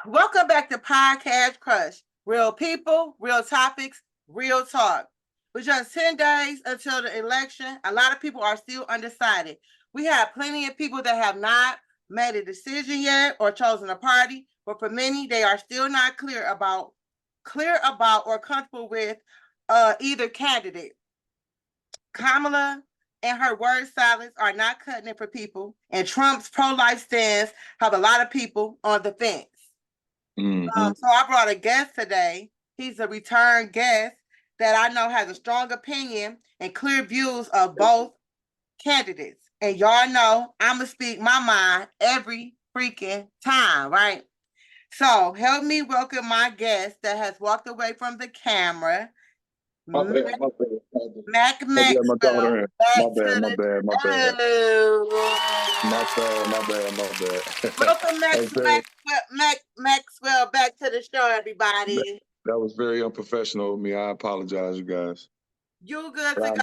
Welcome back to Podcast Krush. Real people, real topics, real talk. With just 10 days until the election, a lot of people are still undecided. We have plenty of people that have not made a decision yet or chosen a party, but for many, they are still not clear about or comfortable with either candidate. Kamala and her word silence are not cutting it for people, and Trump's pro-life stance have a lot of people on the fence. So I brought a guest today. He's a return guest that I know has a strong opinion and clear views of both candidates. And y'all know I'm going to speak my mind every freaking time, right? So help me welcome my guest that has walked away from the camera. My bad. Mac My Maxwell. daughter. My bad. My bad. Welcome Maxwell back to the show, everybody. That was very unprofessional of me. I apologize, you guys. You good to go.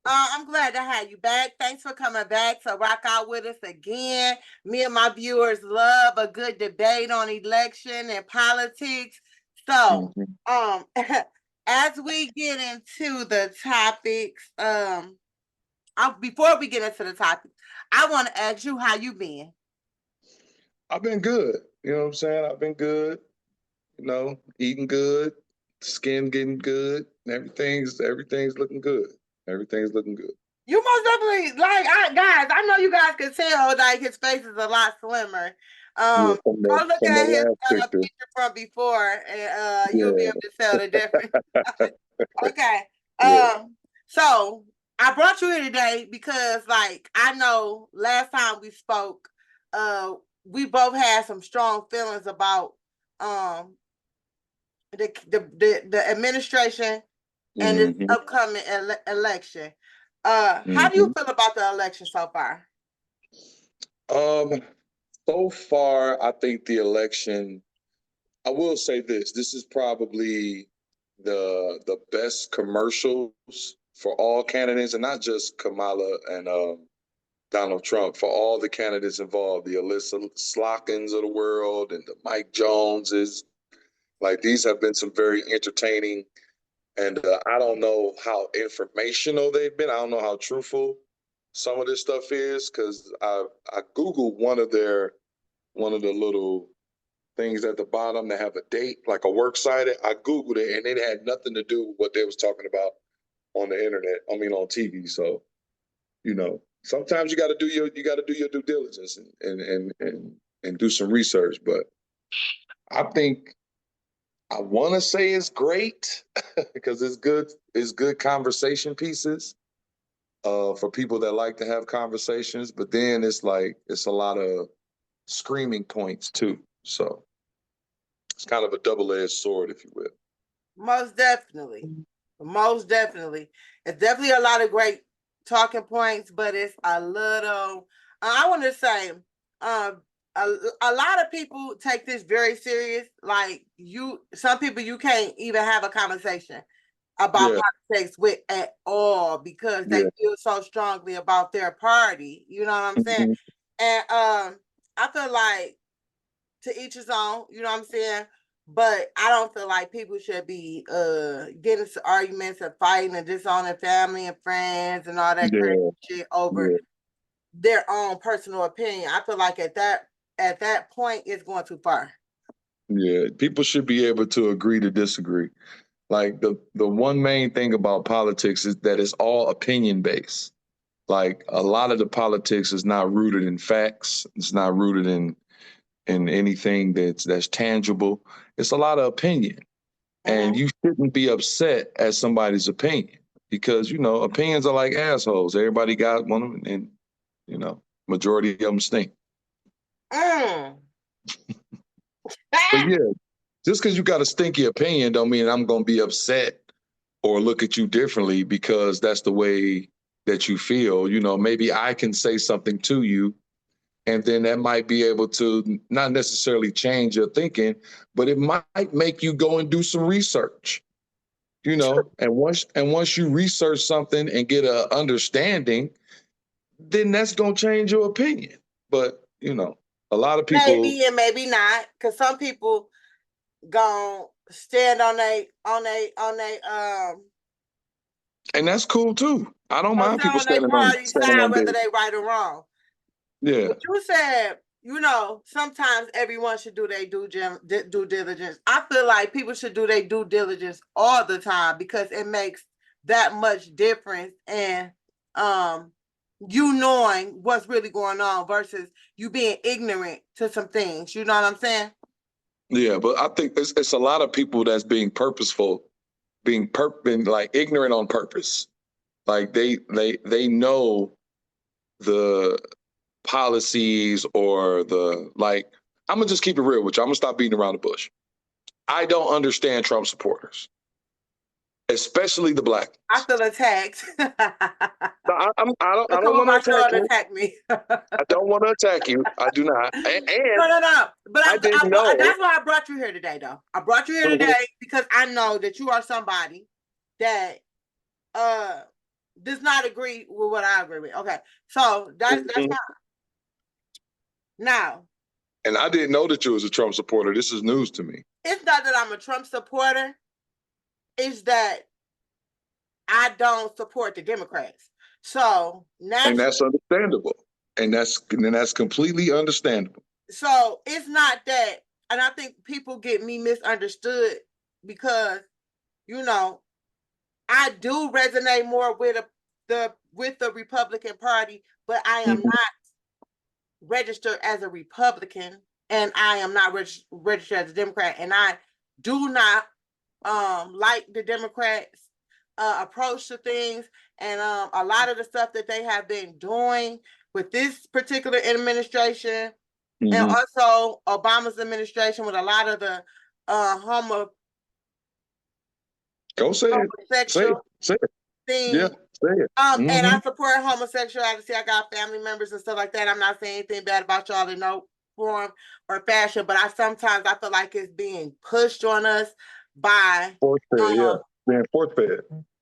I'm glad to have you back. Thanks for coming back to rock out with us again. Me and my viewers love a good debate on election and politics. So, as we get into the topics, before we get into the topics, I want to ask you how you been. I've been good. You know what I'm saying? I've been good. You know, eating good, skin getting good, everything's looking good. Everything's looking good. You most definitely guys. I know you guys can tell like his face is a lot slimmer. Go look at his picture from before, and you'll be able to tell the difference. Okay. So I brought you here today because, like, I know last time we spoke, we both had some strong feelings about the administration and this upcoming election. How do you feel about the election so far? So far, I think the election, I will say this is probably the best commercials for all candidates, and not just Kamala and Donald Trump, for all the candidates involved, the Alyssa Slockins of the world and the Mike Joneses. Like, these have been some very entertaining, and I don't know how informational they've been. I don't know how truthful some of this stuff is, because I Googled one of the little things at the bottom that have a date, like a works site. I Googled it, and it had nothing to do with what they was talking about on the internet. I mean, on TV. So, you know, sometimes you got to do your due diligence and do some research. But I think, I want to say it's great because it's good conversation pieces for people that like to have conversations. But then it's a lot of screaming points too. So it's kind of a double-edged sword, if you will. Most definitely. It's definitely a lot of great talking points, but it's a little, I want to say, a lot of people take this very serious. Like, some people you can't even have a conversation about politics with at all because they feel so strongly about their party. You know what I'm saying? And I feel like to each his own, you know what I'm saying? But I don't feel like people should be getting into arguments and fighting and disowning family and friends and all that crazy shit over their own personal opinion. I feel like at that point, it's going too far. Yeah, people should be able to agree to disagree. Like, the one main thing about politics is that it's all opinion based. Like, a lot of the politics is not rooted in facts. It's not rooted in anything that's tangible. It's a lot of opinion. And you shouldn't be upset at somebody's opinion because, you know, opinions are like assholes. Everybody got one of them, and, you know, majority of them stink. But yeah, just because you got a stinky opinion don't mean I'm going to be upset or look at you differently because that's the way that you feel. You know, maybe I can say something to you, and then that might be able to not necessarily change your thinking, but it might make you go and do some research, you know. And once you research something and get an understanding, then that's going to change your opinion. But, you know, A lot of people, maybe and maybe not, because some people gonna stand on and that's cool too. I don't mind stand people on their standing party side, on whether their, they right or wrong. yeah. But you said, sometimes everyone should do their due diligence. I feel like people should do their due diligence all the time because it makes that much difference in you knowing what's really going on versus you being ignorant to some things. You know what I'm saying? Yeah, but I think it's a lot of people that's being purposeful, being like ignorant on purpose. Like they know the policies or the like. I'm gonna just keep it real with you. I'm gonna stop beating around the bush. I don't understand Trump supporters, especially the black I ones. feel attacked. I Come don't on want to my show attack and you. attack me. I don't want to attack you. I do not. And No. But I didn't know. that's why I brought you here today, though. I brought you here today because I know that you are somebody that does not agree with what I agree with. Okay, so that's fine. Now, And I didn't know that you was a Trump supporter. This is news to me. it's not that I'm a Trump supporter. It's that I don't support the Democrats. So And naturally, that's understandable. And that's completely understandable. so it's not that, and I think people get me misunderstood because I do resonate more with the Republican Party, but I am not registered as a Republican, and I am not registered as a Democrat, and I do not like the Democrats' approach to things, and a lot of the stuff that they have been doing with this particular administration, and also Obama's administration with a lot of the Go say it. Say homosexual it. thing. Yeah, say it. And I support homosexuality. I got family members and stuff like that. I'm not saying anything bad about y'all in no form or fashion, but I feel like it's being pushed on us by being force fed.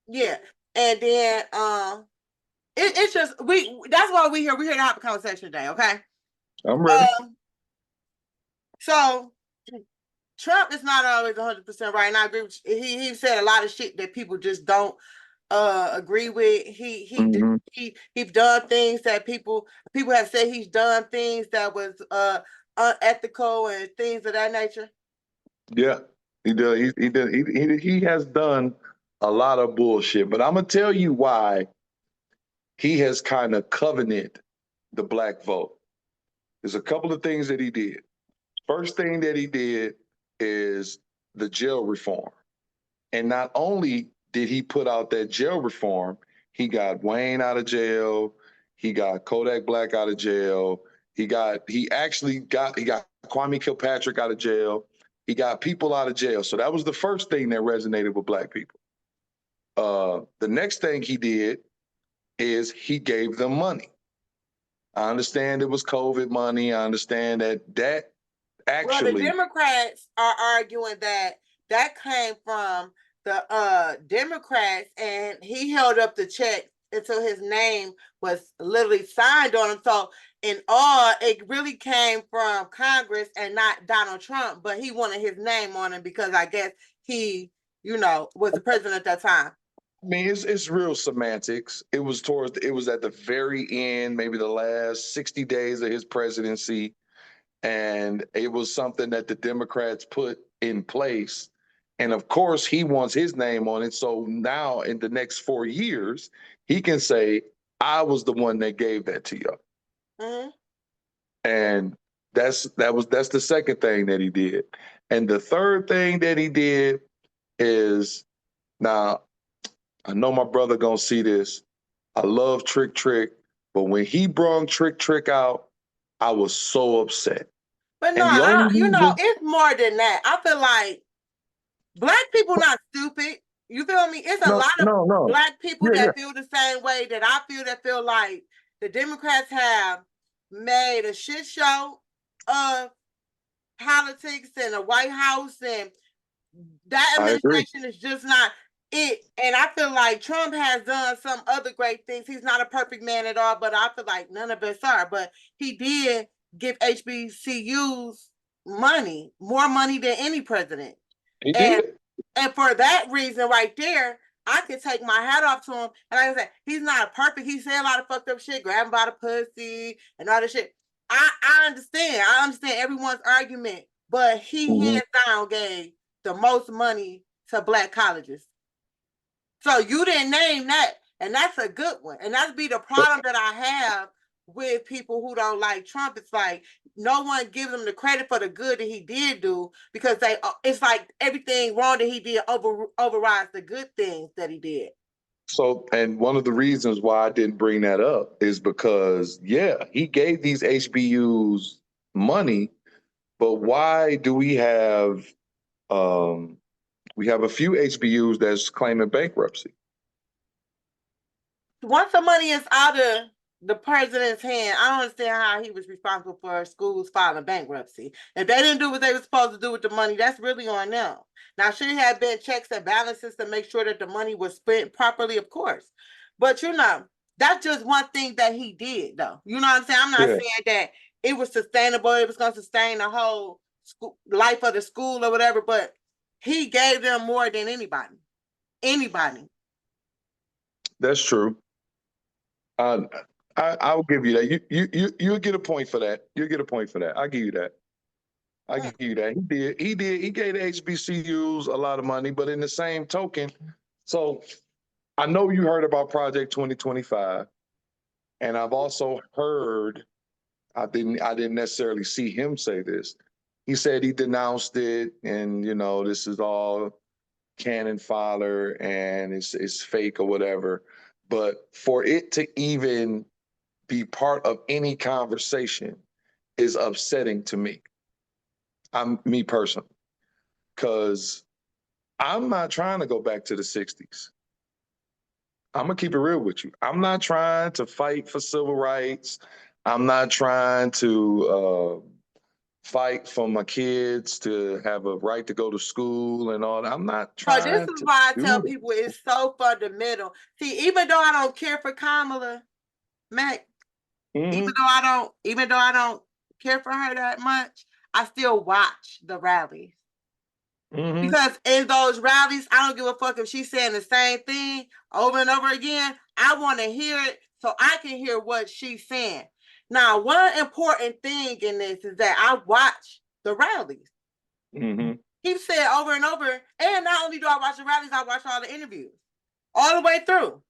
Yeah. And then it's just that's why we're here to have a conversation today, okay? I'm ready. So Trump is not always 100% right, and I agree with you. He said a lot of shit that people just don't agree with. He's done things that people have said he's done things that was unethical and things of that nature. Yeah, he does. He has done a lot of bullshit. But I'm gonna tell you why he has kind of covenanted the black vote. There's a couple of things that he did. First thing that he did is the jail reform. And not only did he put out that jail reform, he got Wayne out of jail, he got Kodak Black out of jail, he got Kwame Kilpatrick out of jail, he got people out of jail. So that was the first thing that resonated with black people. The next thing he did is he gave them money. I understand it was COVID money. I understand that actually. Well, the Democrats are arguing that came from the Democrats, and he held up the check until his name was literally signed on him. So in all, it really came from Congress and not Donald Trump, but he wanted his name on him because I guess he, was the president at that time. I mean, it's real semantics. It was at the very end, maybe the last 60 days of his presidency. And it was something that the Democrats put in place. And of course, he wants his name on it. So now in the next 4 years, he can say, I was the one that gave that to you. Mm-hmm. And that's the second thing that he did. And the third thing that he did is, now, I know my brother gonna see this. I love Trick Trick, but when he brought Trick Trick out, I was so upset. But no, it's more than that. I feel like black people not stupid. You feel me? It's a lot of black people that feel the same way that I feel, that feel like the Democrats have made a shit show of politics and the White House, and that administration is just not it. And I feel like Trump has done some other great things. He's not a perfect man at all, but I feel like none of us are. But he did give HBCUs money, more money than any president. He And did. and for that reason right there, I can take my hat off to him. And like I said, he's not perfect. He said a lot of fucked up shit, grabbing by the pussy and all this shit. I understand. I understand everyone's argument, but he hands down gave the most money to Black colleges. So you didn't name that, and that's a good one. And that's be the problem that I have with people who don't like Trump. It's like no one gives him the credit for the good that he did do, because it's like everything wrong that he did overrides the good things that he did. So, and one of the reasons why I didn't bring that up is because, yeah, he gave these HBUs money, but why do we have a few HBUs that's claiming bankruptcy? Once the money is out of the president's hand, I don't understand how he was responsible for schools filing bankruptcy. If they didn't do what they were supposed to do with the money, that's really on them. Now, should have been checks and balances to make sure that the money was spent properly, of course. But that's just one thing that he did, though. You know what I'm saying? I'm not saying that it was sustainable, it was going to sustain the whole life of the school or whatever, but he gave them more than anybody. Anybody. That's true. I'll give you that. You'll get a point for that. You'll get a point for that. I'll give you that. I give you that. He did. He gave the HBCUs a lot of money, but in the same token, so I know you heard about Project 2025, and I've also heard. I didn't necessarily see him say this. He said he denounced it, and this is all cannon fodder and it's fake or whatever. But for it to even be part of any conversation is upsetting to me. Me personally, because I'm not trying to go back to the 60s. I'm gonna keep it real with you. I'm not trying to fight for civil rights. I'm not trying to fight for my kids to have a right to go to school and all that. I'm not trying. So this is why I tell people it's so fundamental. See, even though I don't care for Kamala, Mac, even though I don't care for her that much, I still watch the rallies. Because in those rallies, I don't give a fuck if she's saying the same thing over and over again. I want to hear it so I can hear what she's saying. Now, one important thing in this is that I watch the rallies. He said over and over, and not only do I watch the rallies, I watch all the interviews all the way through.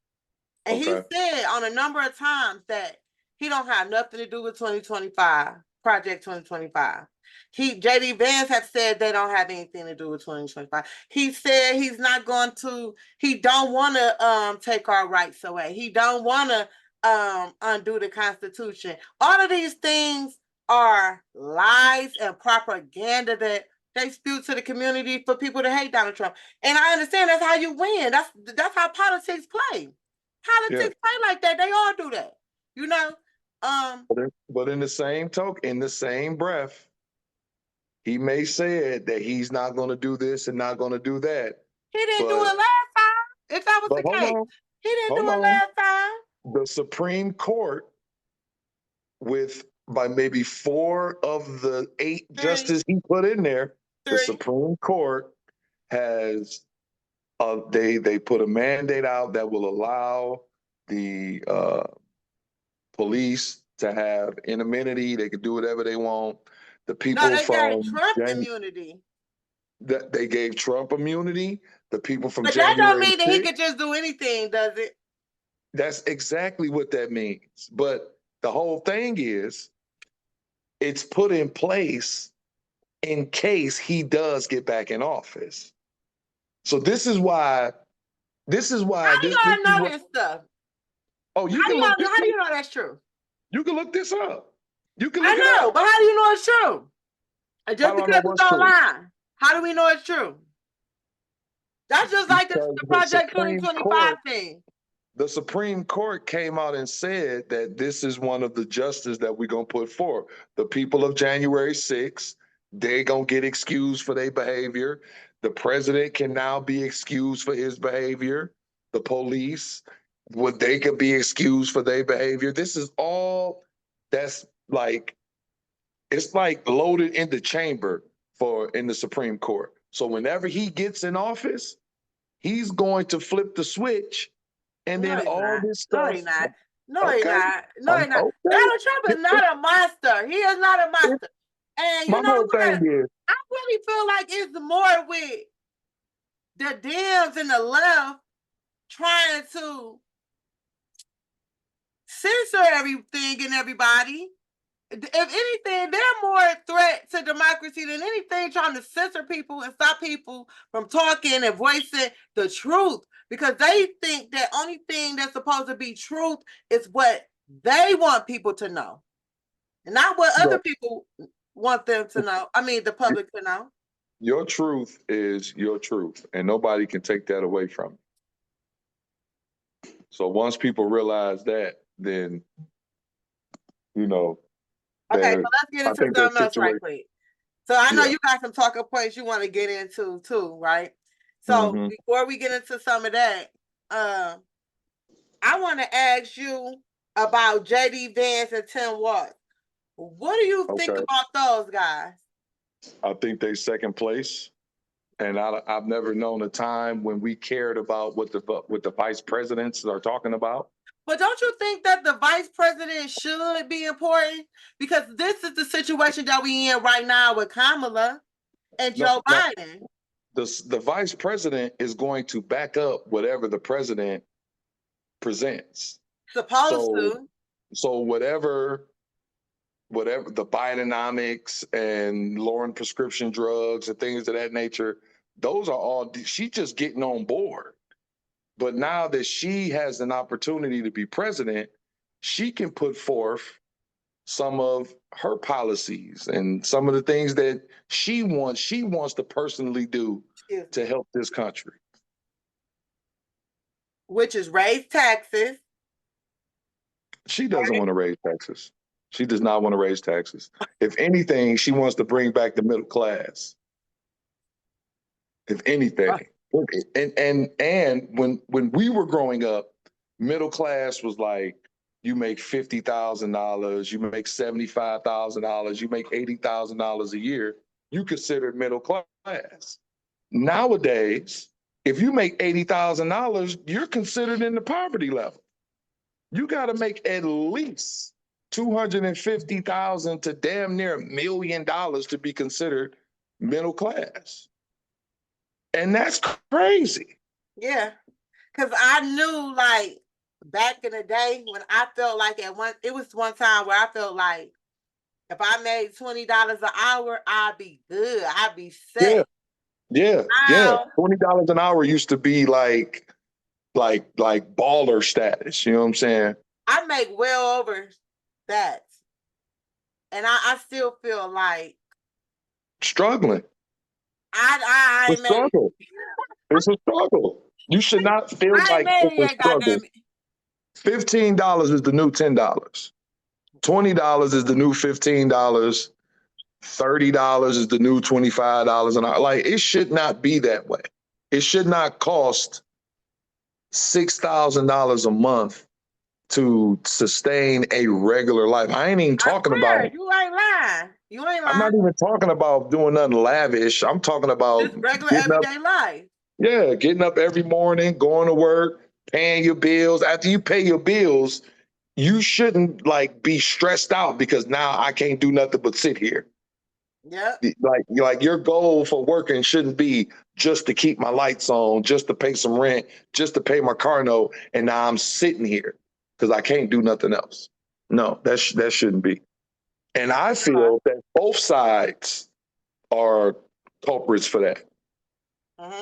And he said on a number of times that he don't have nothing to do with 2025, Project 2025. J.D. Vance have said they don't have anything to do with 2025. He said he don't want to take our rights away. He don't want to undo the Constitution. All of these things are lies and propaganda that they spew to the community for people to hate Donald Trump. And I understand that's how you win. That's how politics play. Politics play like that. They all do that. But in the same token, in the same breath, he may say that he's not going to do this and not going to do that. He didn't do it last time. If that was the case, he didn't do it last time. The Supreme Court, by maybe 4 of the 8 justices he put in there, the Supreme Court has they put a mandate out that will allow the police to have anonymity. They can do whatever they want. The people gave Trump immunity. They gave Trump immunity. The people from but that don't mean that he could just do anything, does it? That's exactly what that means. But the whole thing is, it's put in place in case he does get back in office. So this is why. How do y'all know this stuff? Oh, how do you know that's true? You can look this up. But how do you know it's true? Just because it's online, how do we know it's true? That's just like the Project 2025 thing. The Supreme Court came out and said that this is one of the justices that we're going to put forward. The people of January 6th, they're going to get excused for their behavior. The president can now be excused for his behavior. The police, they could be excused for their behavior. This is all that's like it's like loaded in the chamber in the Supreme Court. So whenever he gets in office, he's going to flip the switch, and No, then he's all not. this No, stuff. he's not. No, he's Okay, not. No, he's not. okay. Donald Trump is not a monster. He is not a monster. And you My know whole thing what? is, I really feel like it's more with the Dems and the left trying to censor everything and everybody. If anything, they're more a threat to democracy than anything, trying to censor people and stop people from talking and voicing the truth, because they think that only thing that's supposed to be truth is what they want people to know, and not what other people want them to know. I mean, the public to know. your truth is your truth, and nobody can take that away from you. So once people realize that, then you know, Okay, so that let's get I into think that something else right situation. quick. So I know Yeah. you got some talking points you want to get into too, right? So Mhm. before we get into some of that, I want to ask you about JD Vance and Tim Watts. What do you think Okay. about those guys? I think they second place, and I've never known a time when we cared about what the vice presidents are talking about. But don't you think that the vice president should be important? Because this is the situation that we in right now with Kamala and No, Joe no. Biden. The vice president is going to back up whatever the president presents. Supposed So to. so whatever the Bidenomics and lowering prescription drugs and things of that nature, those are all she's just getting on board. But now that she has an opportunity to be president, she can put forth some of her policies and some of the things that she wants to personally do to help this country. Which is raise taxes. She doesn't want to raise taxes. She does not want to raise taxes. If anything, she wants to bring back the middle class. If anything. And when we were growing up, middle class was like you make $50,000, you make $75,000, you make $80,000 a year, you considered middle class. Nowadays, if you make $80,000, you're considered in the poverty level. You got to make at least $250,000 to damn near $1 million to be considered middle class. And that's crazy. Yeah. Because I knew, like, back in the day when I felt like it was one time where I felt like if I made $20 an hour, I'd be good. I'd be set. Yeah. Now, $20 an hour used to be like baller status. You know what I'm saying? I make well over that. And I still feel like Struggling. I It's a ain't made it. struggle. It's a struggle. You should not feel I ain't like made it's it a yet, struggle. goddamn it. $15 is the new $10. $20 is the new $15. $30 is the new $25 an hour. Like, it should not be that way. It should not cost $6,000 a month to sustain a regular life. I ain't even I talking swear, about. you ain't lying. You ain't I'm not lying. even talking about doing nothing lavish. I'm talking about Just regular getting up. everyday life. Yeah, getting up every morning, going to work, paying your bills. After you pay your bills, you shouldn't like be stressed out because now I can't do nothing but sit here. Yep. Like your goal for working shouldn't be just to keep my lights on, just to pay some rent, just to pay my car note, and now I'm sitting here because I can't do nothing else. No, that shouldn't be. And I feel that both sides are culprits for that.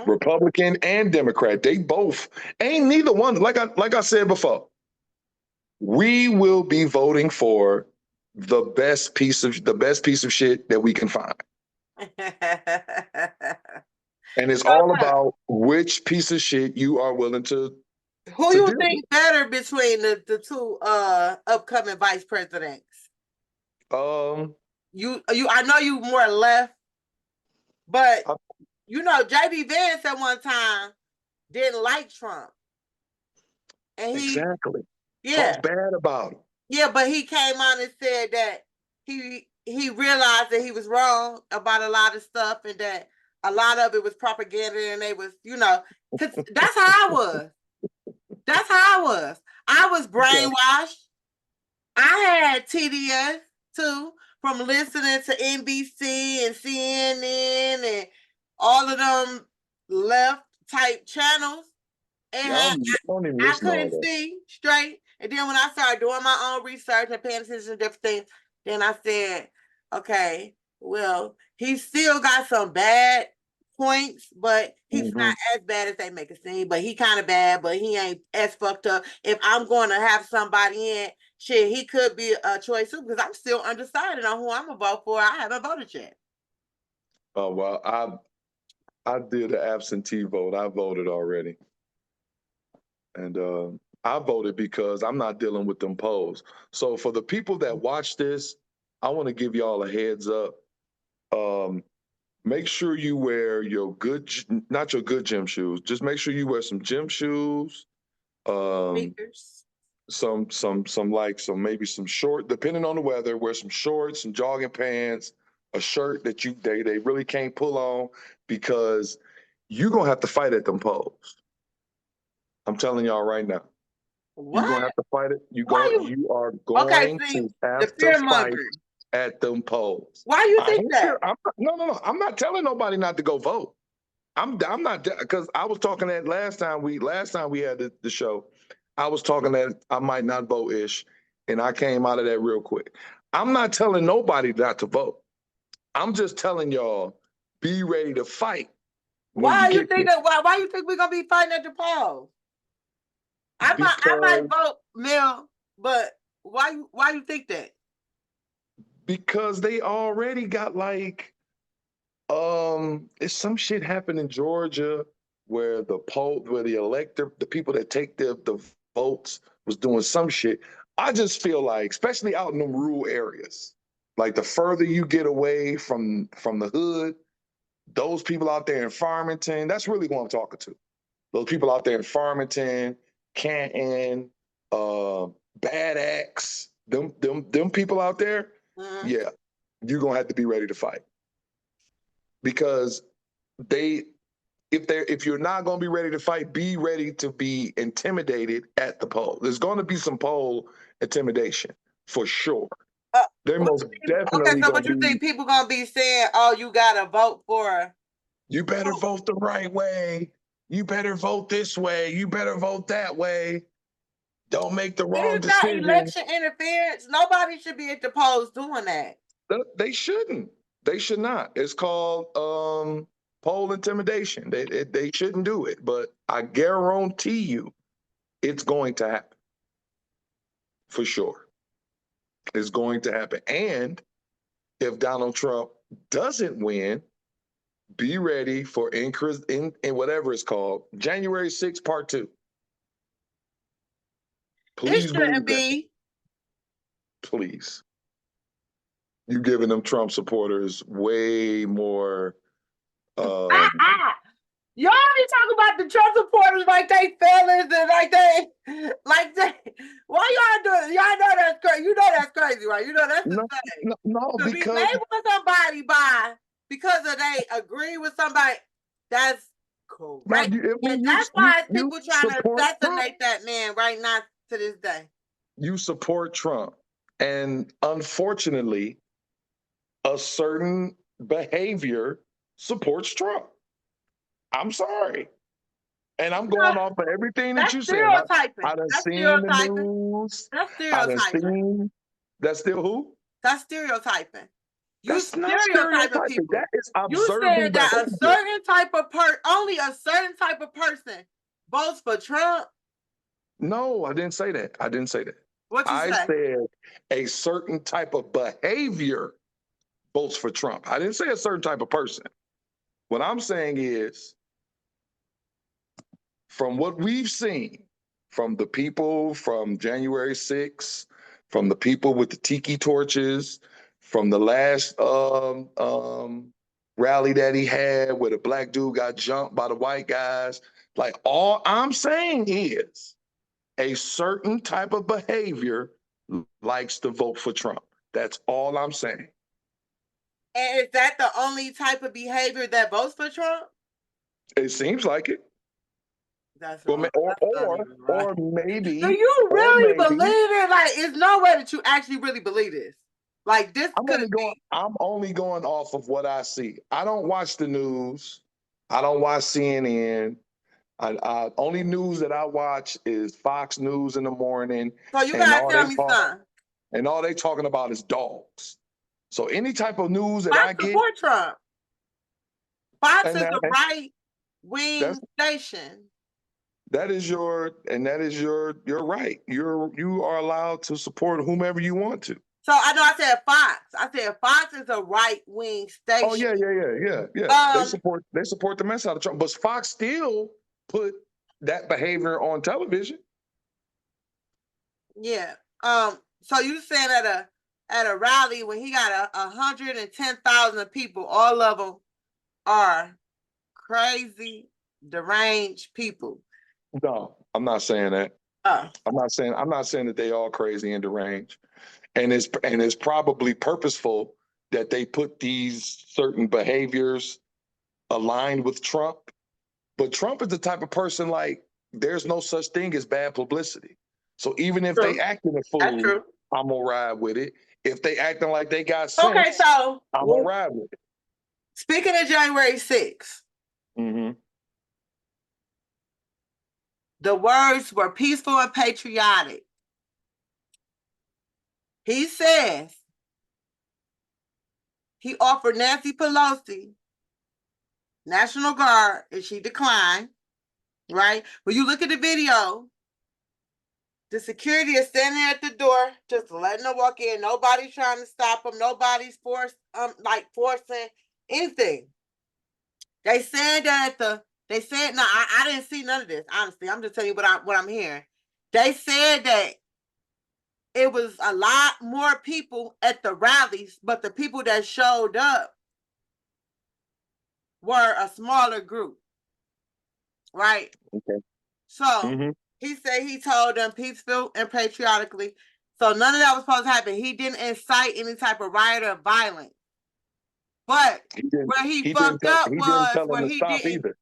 Republican and Democrat, they both ain't neither one. Like I said before, we will be voting for the best piece of shit that we can find. And it's all about which piece of shit you are willing to Who you deal with. think better between the two upcoming vice presidents? You I know you more left, but you know JD Vance at one time didn't like Trump. And exactly. Yeah. Talks bad about him. Yeah, but he came on and said that he he realized that he was wrong about a lot of stuff and that a lot of it was propaganda and they was, because that's how I was. That's how I was. I was brainwashed. I had TDS too from listening to NBC and CNN and all of them left type channels. And I don't even I listen to all couldn't that. see straight. And then when I started doing my own research and paying attention to different things, then I said, okay, well, he still got some bad points, but he's not as bad as they make it seem. But he kind of bad, but he ain't as fucked up. If I'm going to have somebody in, shit, he could be a choice too, because I'm still undecided on who I'm gonna vote for. I haven't voted yet. Oh well, I did an absentee vote. I voted already, and I voted because I'm not dealing with them polls. So for the people that watch this, I want to give y'all a heads up. Make sure you wear your good, not your good gym shoes. Just make sure you wear some gym shoes. Sneakers. Maybe some short, depending on the weather. Wear some shorts, some jogging pants, a shirt that they really can't pull on because you're gonna have to fight at them polls. I'm telling y'all right now. What? You're gonna have to fight it. You are Okay, going see, to have the to fear fight mongering. at them polls. Why you I think ain't that? sure. No. I'm not telling nobody not to go vote. I'm not, because I was talking that last time we had the show. I was talking that I might not vote ish, and I came out of that real quick. I'm not telling nobody not to vote. I'm just telling y'all, be ready to fight. Why you think that? Why you think we're gonna be fighting at the polls? I might vote Mill, but why you think that? Because they already got like it's some shit happened in Georgia where the people that take the votes was doing some shit. I just feel like, especially out in the rural areas, like the further you get away from the hood, those people out there in Farmington, that's really who I'm talking to. Those people out there in Farmington, Canton, Bad Axe, them people out there, yeah, you're gonna have to be ready to fight. Because if you're not going to be ready to fight, be ready to be intimidated at the poll. There's going to be some poll intimidation for sure. They're most definitely. Okay, so what you think people gonna be saying? Oh, you gotta vote for. You better vote the right way. You better vote this way. You better vote that way. Don't make the wrong decision. It's not election interference. Nobody should be at the polls doing that. They shouldn't. They should not. It's called poll intimidation. They shouldn't do it, but I guarantee you it's going to happen. For sure. It's going to happen. And if Donald Trump doesn't win, be ready for in whatever it's called, January 6th, part 2. Please believe that. Please. You're giving them Trump supporters way more. Y'all be talking about the Trump supporters like they fellas and like they. Why y'all doing? Y'all know that's crazy. You know that's crazy, right? You know that's the thing. No, to because be labeled somebody because of they agree with somebody, that's cool, right? And that's why people trying to assassinate that man right now to this day. You support Trump, and unfortunately, a certain behavior supports Trump. I'm sorry. And I'm going off of everything that you said. I done seen the news. That's stereotyping. That's still who? That's stereotyping. That's not stereotyping. People. That is observing. You said that a certain type of only a certain type of person votes for Trump. No, I didn't say that. What you say? I said a certain type of behavior votes for Trump. I didn't say a certain type of person. What I'm saying is, from what we've seen, from the people from January 6th, from the people with the tiki torches, from the last rally that he had where the black dude got jumped by the white guys, like all I'm saying is a certain type of behavior likes to vote for Trump. That's all I'm saying. And is that the only type of behavior that votes for Trump? It seems like it. That's Well, wrong. That's not even right. or Do maybe, you or really maybe. believe it? Like, it's no way that you actually really believe this. Like, this could I'm only going off of what I see. I don't watch the news. I don't watch CNN. Only news that I watch is Fox News in the morning, So you and gotta all tell they me talk something. and all they talking about is dogs. So any type of news that I Fox get, support Trump. Fox and is a right that's wing station. that is your right. You are allowed to support whomever you want to. So I know I said Fox. I said Fox is a right wing Oh station. yeah. They support the mess out of Trump, but Fox still put that behavior on television. Yeah. So you saying at a rally when he got 110,000 people, all of them are crazy, deranged people. No, I'm not saying that. I'm not saying that they all crazy and deranged. And it's probably purposeful that they put these certain behaviors aligned with Trump. But Trump is the type of person like there's no such thing as bad publicity. So even if True. they acting a That's fool, true. I'm gonna ride with it. If they acting like they got Okay, sense, so I'm gonna ride with it. speaking of January 6th, Mm-hmm. the words were peaceful and patriotic. He says he offered Nancy Pelosi National Guard and she declined, right? When you look at the video, the security is standing at the door, just letting them walk in. Nobody's trying to stop them. Nobody's forcing anything. They said that they said no, I didn't see none of this. Honestly, I'm just telling you what I'm hearing. They said that it was a lot more people at the rallies, but the people that showed up were a smaller group, right? Okay. So he said he told them peaceful and patriotically. So none of that was supposed to happen. He didn't incite any type of riot or violence. But where he fucked up was where he didn't.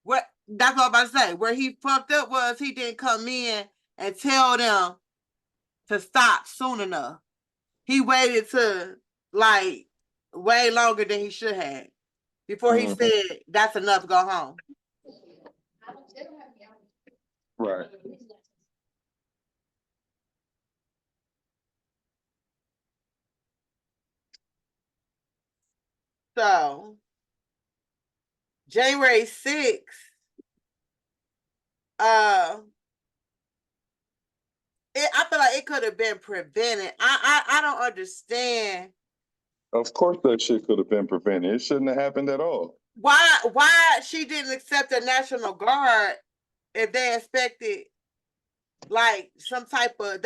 What that's what I'm about to say. Where he fucked up was he didn't come in and tell them to stop soon enough. He waited to like way longer than he should have before he said that's enough, go home. Right. So January 6th, I feel like it could have been prevented. I don't understand. Of course that shit could have been prevented. It shouldn't have happened at all. Why she didn't accept the National Guard if they expected like some type of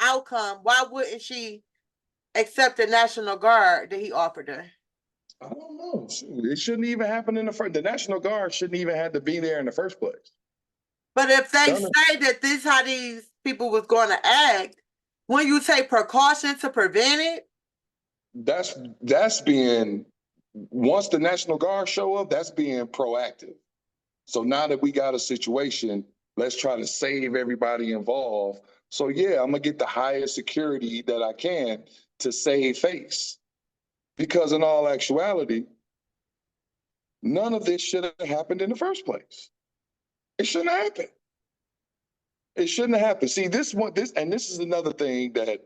outcome? Why wouldn't she accept the National Guard that he offered her? I don't know. It shouldn't even happen in the first. The National Guard shouldn't even have to be there in the first place. But if they say that this how these people was going to act, when you take precaution to prevent it, that's being once the National Guard show up, that's being proactive. So now that we got a situation, let's try to save everybody involved. So yeah, I'm gonna get the highest security that I can to save face. Because in all actuality, none of this should have happened in the first place. It shouldn't have happened. It shouldn't have happened. See, this is another thing that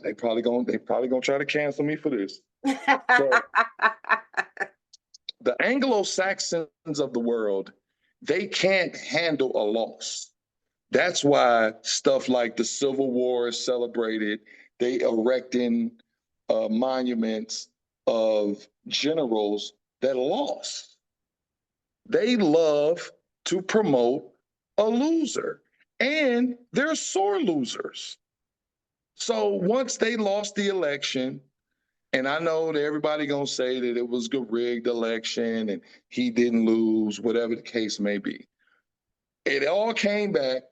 they probably gonna try to cancel me for this. But the Anglo-Saxons of the world, they can't handle a loss. That's why stuff like the Civil War is celebrated. They erecting monuments of generals that lost. They love to promote a loser, and they're sore losers. So once they lost the election, and I know that everybody gonna say that it was a rigged election and he didn't lose, whatever the case may be. It all came back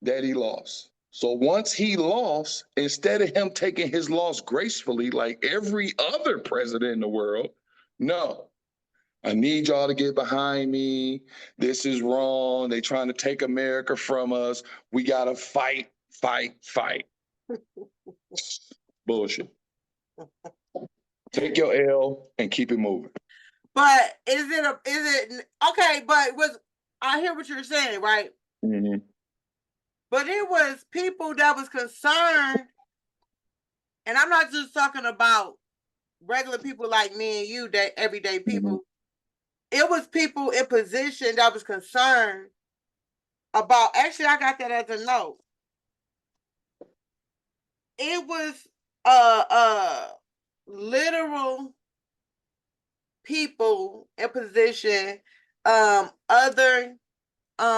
that he lost. So once he lost, instead of him taking his loss gracefully like every other president in the world, no, I need y'all to get behind me. This is wrong. They trying to take America from us. We got to fight, fight, fight. Bullshit. Take your L and keep it moving. But is it okay? But I hear what you're saying, right? Mm-hmm. But it was people that was concerned, and I'm not just talking about regular people like me and you, that everyday people. Mm-hmm. It was people in position that was concerned about. Actually, I got that as a note. It was literal people in position, other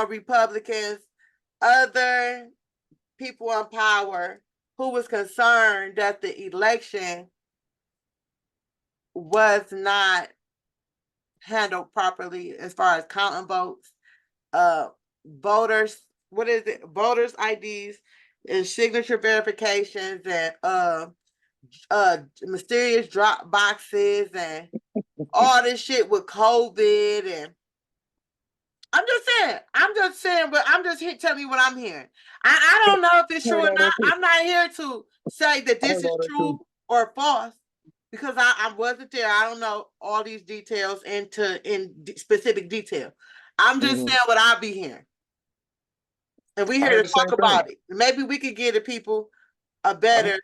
Republicans, other people in power who was concerned that the election was not handled properly as far as counting votes, voters, voters IDs and signature verifications, and mysterious drop boxes and all this shit with COVID. And I'm just saying, but I'm just here telling you what I'm hearing. I don't know if it's true or not. I'm not here to say that this is true or false, because I wasn't there. I don't know all these details in specific detail. I'm just saying what I'll be hearing. And we're here to talk about it. Maybe we could give the people a better.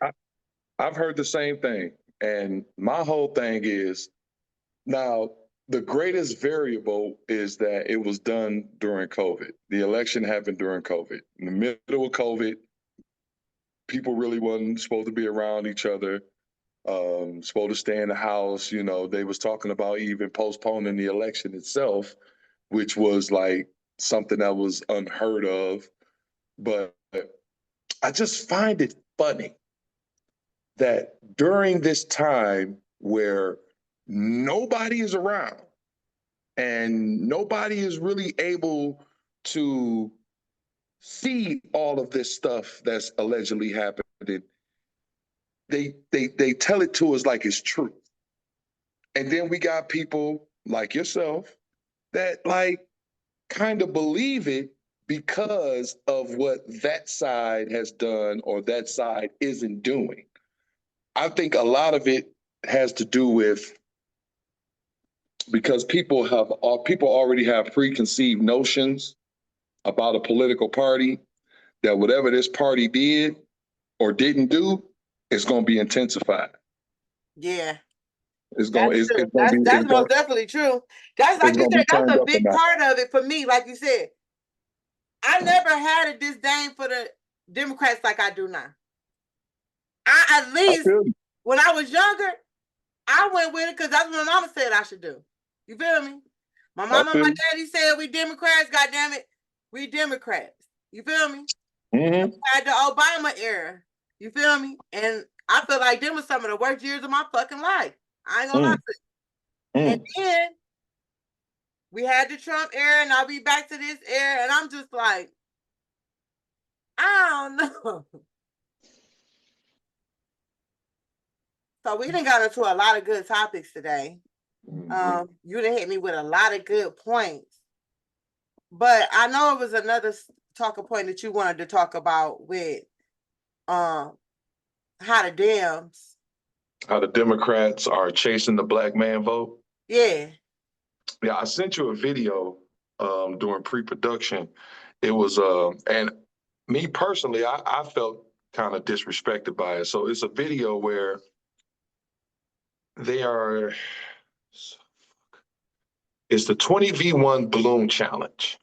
I've heard the same thing. And my whole thing is, now, the greatest variable is that it was done during COVID. The election happened during COVID. In the middle of COVID, people really wasn't supposed to be around each other, supposed to stay in the house. You know, they was talking about even postponing the election itself, which was like something that was unheard of. But I just find it funny that during this time where nobody is around and nobody is really able to see all of this stuff that's allegedly happening, they tell it to us like it's true. And then we got people like yourself that like kind of believe it because of what that side has done or that side isn't doing. I think a lot of it has to do with, because people already have preconceived notions about a political party, that whatever this party did or didn't do is going to be intensified. Yeah. It's going. That's most definitely true. That's like you said. That's a big part of it for me. Like you said, I never had a disdain for the Democrats like I do now. At least when I was younger, I went with it because that's what my mama said I should do. You feel me? My mama and my daddy said we Democrats. God damn it, we Democrats. You feel me? Mm-hmm. We had the Obama era. You feel me? And I feel like them was some of the worst years of my fucking life. I ain't gonna lie to you. And then we had the Trump era, and I'll be back to this era, and I'm just like, I don't know. So we done got into a lot of good topics today. You done hit me with a lot of good points. But I know it was another talking point that you wanted to talk about with how the Democrats are chasing the black man vote. Yeah. Yeah, I sent you a video during pre-production. It was and me personally, I felt kind of disrespected by it. So it's a video where they are, it's the 20v1 balloon challenge.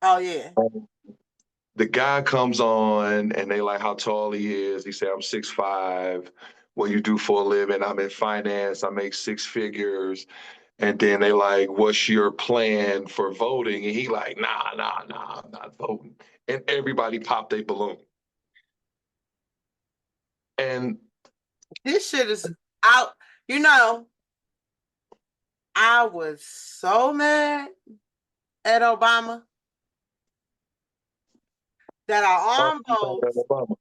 Oh yeah. The guy comes on and they like how tall he is. He said, I'm 6'5". What you do for a living? I'm in finance. I make six figures. And then they like, what's your plan for voting? And he like, nah, I'm not voting. And everybody popped a balloon. And this shit is out. You know, I was so mad at Obama. that Why are was you mad at almost, Obama?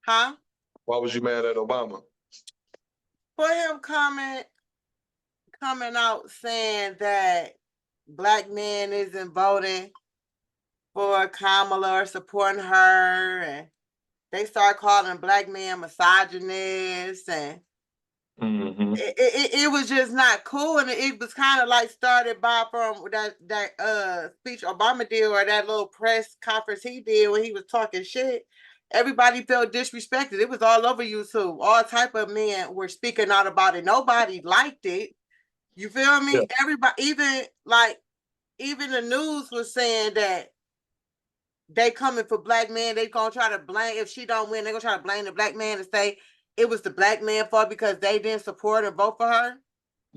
huh? Why was you mad at Obama? For him coming out saying that black men isn't voting for Kamala or supporting her, and they start calling black men misogynists, and Mm-hmm. it was just not cool, and it was kind of like started by from that speech Obama did, or that little press conference he did when he was talking shit. Everybody felt disrespected. It was all over YouTube. All type of men were speaking out about it. Nobody liked it. You feel me? Yeah. Everybody, even the news was saying that they coming for black men. They gonna try to blame, if she don't win, they gonna try to blame the black man and say it was the black man fault because they didn't support and vote for her.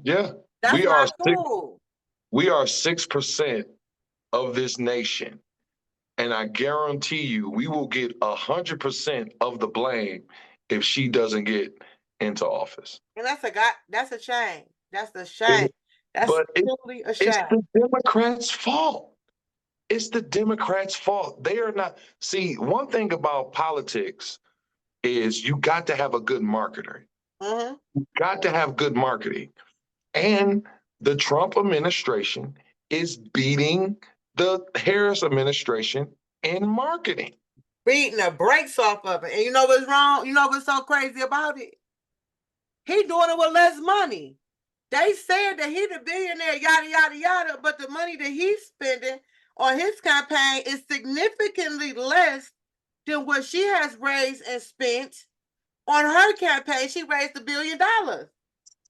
Yeah. That's We are not cool. we are 6% of this nation. And I guarantee you, we will get 100% of the blame if she doesn't get into office. And that's a shame. That's a shame. It- That's but truly a it's shame. the Democrats' fault. It's the Democrats' fault. They are not. See, one thing about politics is you got to have a good marketer. Mm-hmm. You got to have good marketing. And the Trump administration is beating the Harris administration in marketing. Beating the brakes off of it. And you know what's wrong? You know what's so crazy about it? He doing it with less money. They said that he the billionaire, yada, yada, yada, but the money that he's spending on his campaign is significantly less than what she has raised and spent on her campaign. She raised $1 billion.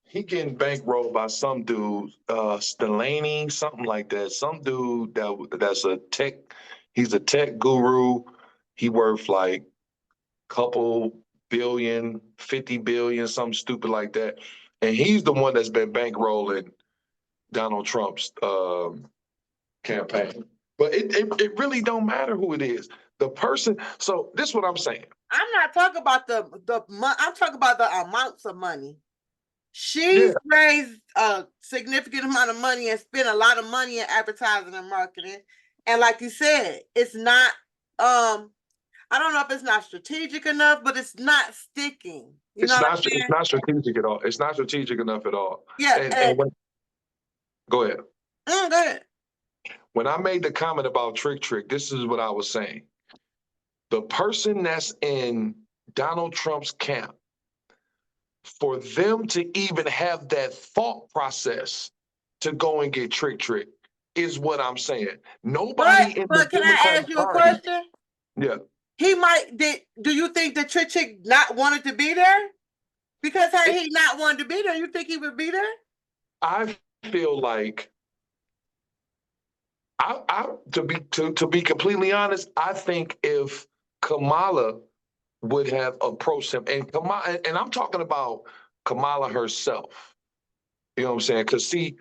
He getting bankrolled by some dude, Stellani, something like that. Some dude that's a tech. He's a tech guru. He worth like couple billion, 50 billion, something stupid like that. And he's the one that's been bankrolling Donald Trump's campaign. But it really don't matter who it is. The person. So this is what I'm saying. I'm not talking about I'm talking about the amounts of money. She's Yeah, raised a significant amount of money and spent a lot of money in advertising and marketing. And like you said, it's not I don't know if it's not strategic enough, but it's not sticking. You know what I'm it's saying? not strategic at all. It's not strategic enough at all. Yeah, And go ahead. go ahead. When I made the comment about Trick, this is what I was saying. The person that's in Donald Trump's camp, for them to even have that thought process to go and get Trick is what I'm saying. Nobody in the But can I Democratic ask you a Party. question? Yeah. Do you think the Trick not wanted to be there? Because had he not wanted to be there, you think he would be there? I feel like to be completely honest, I think if Kamala would have approached him, and Kamala, and I'm talking about Kamala herself. You know what I'm saying? Because see,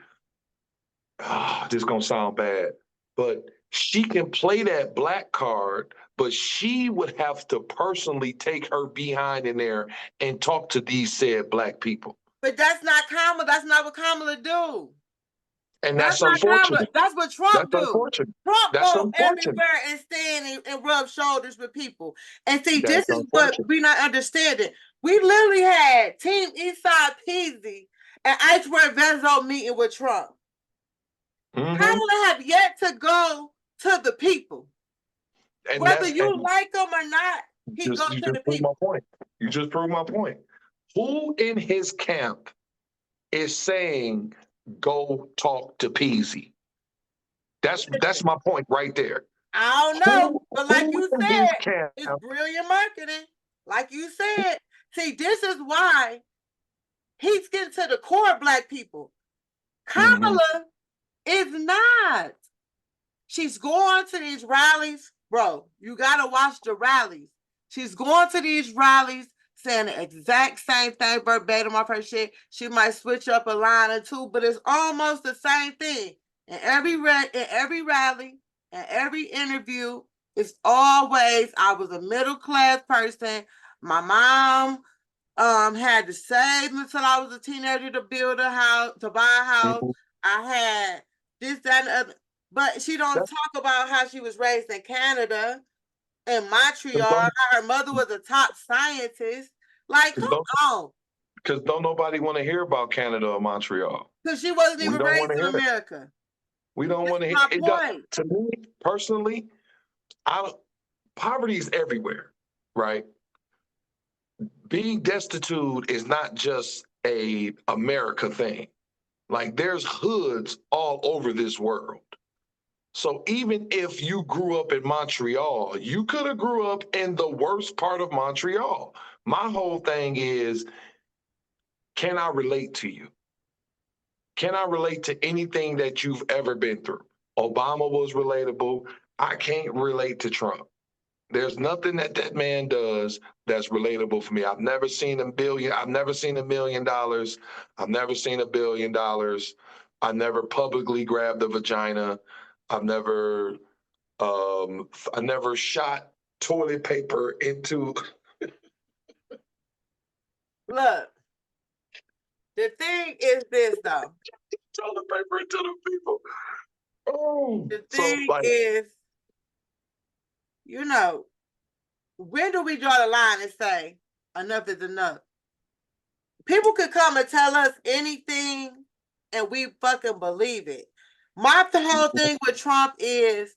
this is gonna sound bad, but she can play that black card, but she would have to personally take her behind in there and talk to these said black people. But that's not Kamala. That's not what Kamala do. And That's that's not Kamala. unfortunate. That's what That's Trump do. unfortunate. Trump That's go unfortunate. everywhere and stand and rub shoulders with people. And see, That's this is what unfortunate. we not understanding. We literally had Team Eastside Peasy and Icewear Vezo meeting with Trump. Mm-hmm. Kamala have yet to go to the people. And Whether you like him or not, he goes you to the just proved people. my point. You just proved my point. Who in his camp is saying go talk to Peasy? That's my point right there. I don't know, but like Who you in his said, camp? it's brilliant marketing. Like you said, see, this is why he's getting to the core of black people. Kamala is not. She's going to these rallies, bro. You gotta watch the rallies. She's going to these rallies saying the exact same thing verbatim off her shit. She might switch up a line or two, but it's almost the same thing. In every rally, in every interview, it's always I was a middle class person. My mom had to save until I was a teenager to build a house, to buy a house. I had this, that, and other. But she don't talk about how she was raised in Canada. In Montreal, her mother was a top scientist. Like, come on. Because don't nobody want to hear about Canada or Montreal. Because she wasn't We even don't want raised to in hear that. America. We don't want to hear My it. point. To me, personally, poverty is everywhere, right? Being destitute is not just a America thing. Like there's hoods all over this world. So even if you grew up in Montreal, you could have grew up in the worst part of Montreal. My whole thing is, can I relate to you? Can I relate to anything that you've ever been through? Obama was relatable. I can't relate to Trump. There's nothing that that man does that's relatable for me. I've never seen I've never seen $1 million. I've never seen $1 billion. I never publicly grabbed a vagina. I've never, I never shot toilet paper into. Look, the thing is this though. Toilet paper into the people. Oh, The so thing like, is, when do we draw the line and say enough is enough? People could come and tell us anything and we fucking believe it. My whole thing with Trump is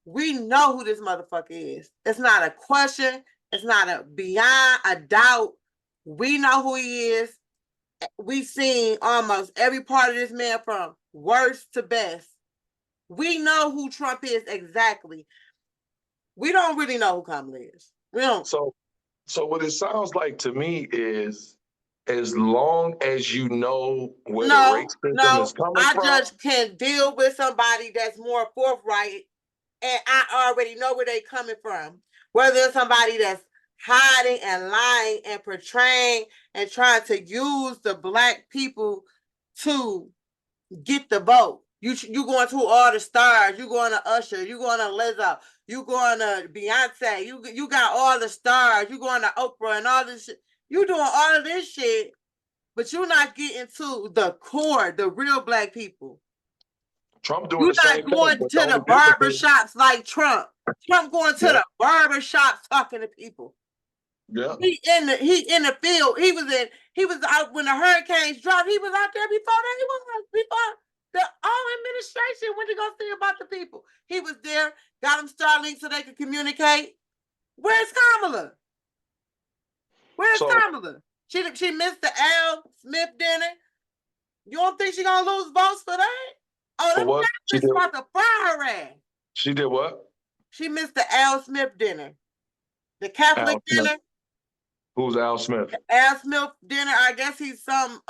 we know who this motherfucker is. It's not a question. It's not a beyond a doubt. We know who he is. We've seen almost every part of this man from worst to best. We know who Trump is exactly. We don't really know who Kamala is. We don't. So what it sounds like to me is, as long as you know where the racism is coming from. Just can deal with somebody that's more forthright, and I already know where they're coming from. Whether it's somebody that's hiding and lying and portraying and trying to use the Black people to get the vote. You going to all the stars. You going to Usher. You going to Lizzo. You going to Beyonce. You got all the stars. You going to Oprah and all this shit. You doing all of this shit, but you're not getting to the core, the real Black people. Trump doing you're the same not going thing, to the barber shops like Trump. Trump going to the barber shops talking to people. Yeah. He in the field. He was out when the hurricanes dropped. He was out there before the administration went to go see about the people. He was there, got them Starlink so they could communicate. Where's Kamala? Kamala? She missed the Al Smith dinner. You don't think she gonna lose votes for that? Oh, for what? She about to fire her ass. She did what? She missed the Al Smith dinner. The Catholic dinner. Who's Al Smith? Al Smith dinner. I guess he's some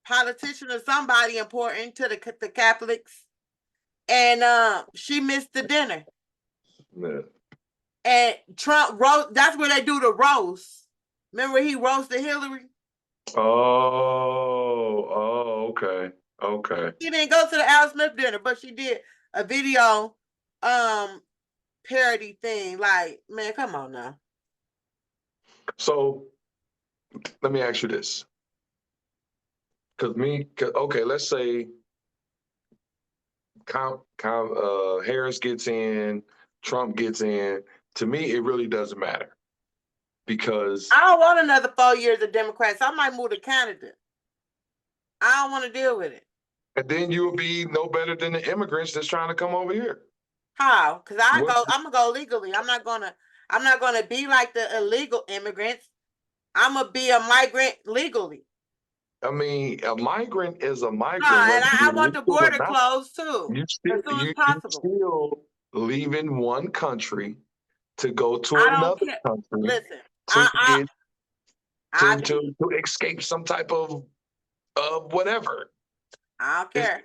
politician or somebody important to the Catholics. And she missed the dinner. Yeah. And Trump roast. That's where they do the roast. Remember he roasted Hillary? Okay. She didn't go to the Al Smith dinner, but she did a video parody thing. Like, man, come on now. So let me ask you this. Okay, let's say Harris gets in, Trump gets in. To me, it really doesn't matter. Because I don't want another 4 years of Democrats. I might move to Canada. I don't want to deal with it. And then you'll be no better than the immigrants that's trying to come over here. How? Because I'm gonna go legally. I'm not gonna be like the illegal immigrants. I'm gonna be a migrant legally. I mean, a migrant is a migrant. And I want the border closed too. As soon as possible. You're still leaving one country to go to another country. Listen, to escape some type of whatever. I don't care.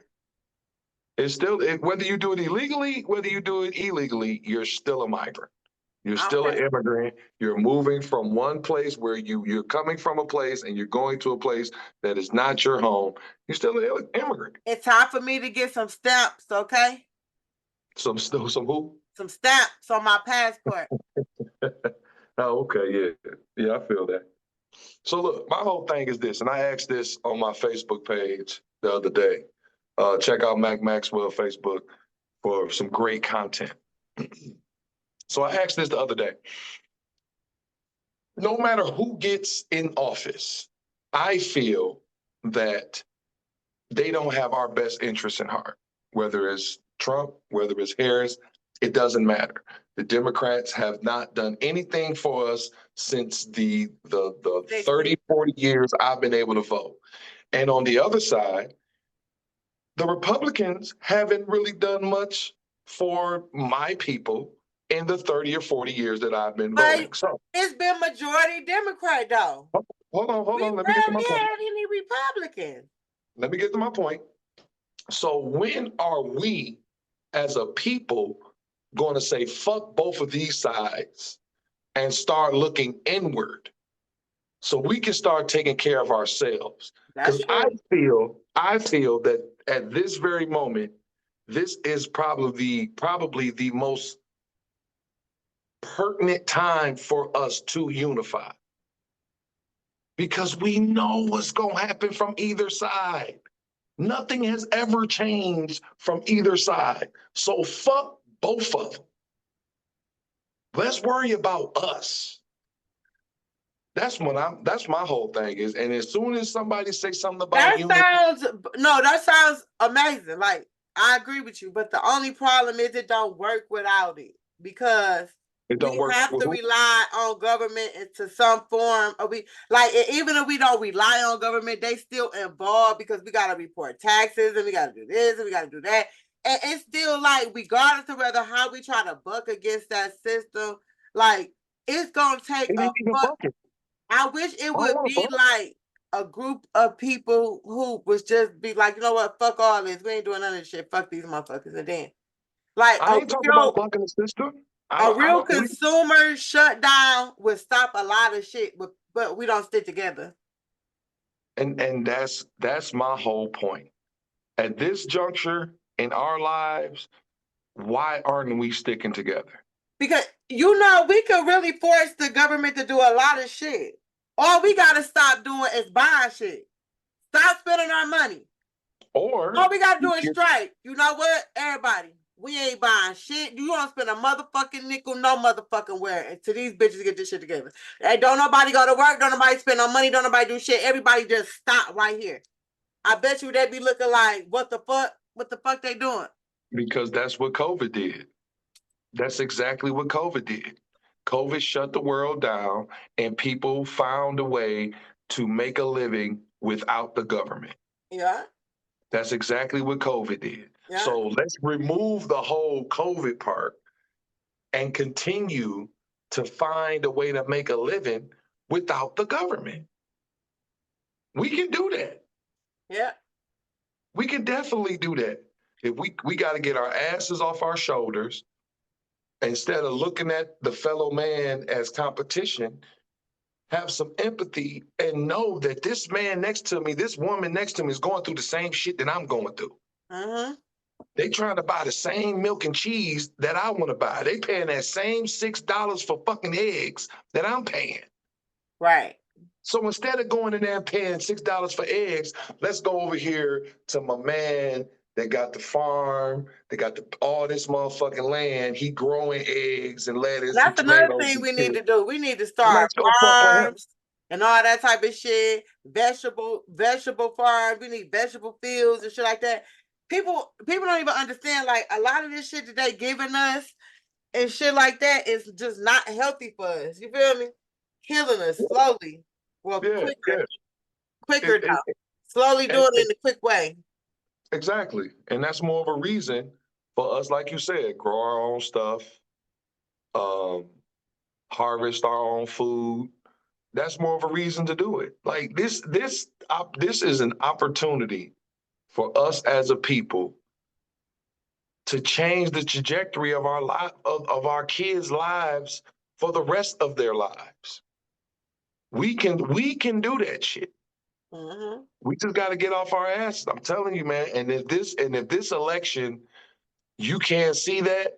It's still, whether you do it illegally, whether you do it illegally, you're still a migrant. You're still an immigrant. You're moving from one place where you're coming from a place and you're going to a place that is not your home. You're still an immigrant. It's time for me to get some stamps, okay? Some who? Some stamps on my passport. Oh, okay, yeah, I feel that. So look, my whole thing is this, and I asked this on my Facebook page the other day. Check out Maxwell Facebook for some great content. So I asked this the other day. No matter who gets in office, I feel that they don't have our best interests in heart. Whether it's Trump, whether it's Harris, it doesn't matter. The Democrats have not done anything for us since the 30, 40 years I've been able to vote. And on the other side, the Republicans haven't really done much for my people in the 30 or 40 years that I've been voting. So it's been majority Democrat though. hold on. We Let me get to my rarely point. had any Republicans. Let me get to my point. So when are we as a people going to say, fuck both of these sides and start looking inward so we can start taking care of ourselves? Because I feel that at this very moment, this is probably the most pertinent time for us to unify. Because we know what's going to happen from either side. Nothing has ever changed from either side. So fuck both of them. Let's worry about us. That's my whole thing is. And as soon as somebody says something about that sounds amazing. Like, I agree with you, but the only problem is it don't work without it, because it don't work. Have to rely on government into some form. Even if we don't rely on government, they still involved, because we got to report taxes and we got to do this and we got to do that. And it's still like, regardless of whether how we try to buck against that system, like, it's going to take I wish it would be like a group of people who was just be like, you know what, fuck all this. We ain't doing none of this shit. Fuck these motherfuckers. And then, like, I ain't talking about bucking the system. A real consumer shutdown would stop a lot of shit, but we don't stick together. And that's my whole point. At this juncture in our lives, why aren't we sticking together? Because, we could really force the government to do a lot of shit. All we got to stop doing is buying shit. Stop spending our money. Or all we got to do is strike. You know what? Everybody, we ain't buying shit. You don't spend a motherfucking nickel, no motherfucking where until these bitches get this shit together. Hey, don't nobody go to work. Don't nobody spend no money. Don't nobody do shit. Everybody just stop right here. I bet you they be looking like, what the fuck? What the fuck they doing? Because that's what COVID did. That's exactly what COVID did. COVID shut the world down and people found a way to make a living without the government. Yeah. That's exactly what COVID did. Yeah. So let's remove the whole COVID part and continue to find a way to make a living without the government. We can do that. Yeah. We can definitely do that. If we got to get our asses off our shoulders, instead of looking at the fellow man as competition, have some empathy and know that this man next to me, this woman next to me is going through the same shit that I'm going through. Mm-hmm. They trying to buy the same milk and cheese that I want to buy. They paying that same $6 for fucking eggs that I'm paying. Right. So instead of going in there and paying $6 for eggs, let's go over here to my man that got the farm, they got all this motherfucking land. He growing eggs and lettuce. That's another thing we need to do. We need to start farms and all that type of shit. Vegetable farms. We need vegetable fields and shit like that. People don't even understand, like, a lot of this shit that they giving us and shit like that is just not healthy for us. You feel me? Killing us slowly. Well, quicker now. Slowly doing it in a quick way. Exactly. And that's more of a reason for us, like you said, grow our own stuff, harvest our own food. That's more of a reason to do it. Like this is an opportunity for us as a people to change the trajectory of our of our kids' lives for the rest of their lives. We can do that shit. Mm-hmm. We just got to get off our ass. I'm telling you, man. And if this election, you can't see that,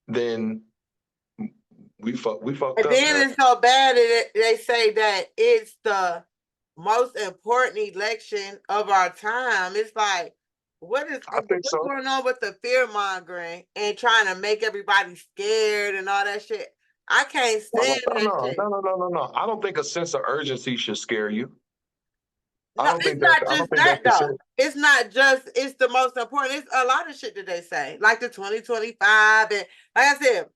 then we fucked up. And then it's so bad that they say that it's the most important election of our time. It's like, I think what's so. going on with the fear mongering and trying to make everybody scared and all that shit? I can't stand that shit. No. I don't think a sense of urgency should scare you. No, it's not I don't just think that that's the though. sense. It's not just, it's the most important. It's a lot of shit that they say, like the 2025. And like I said,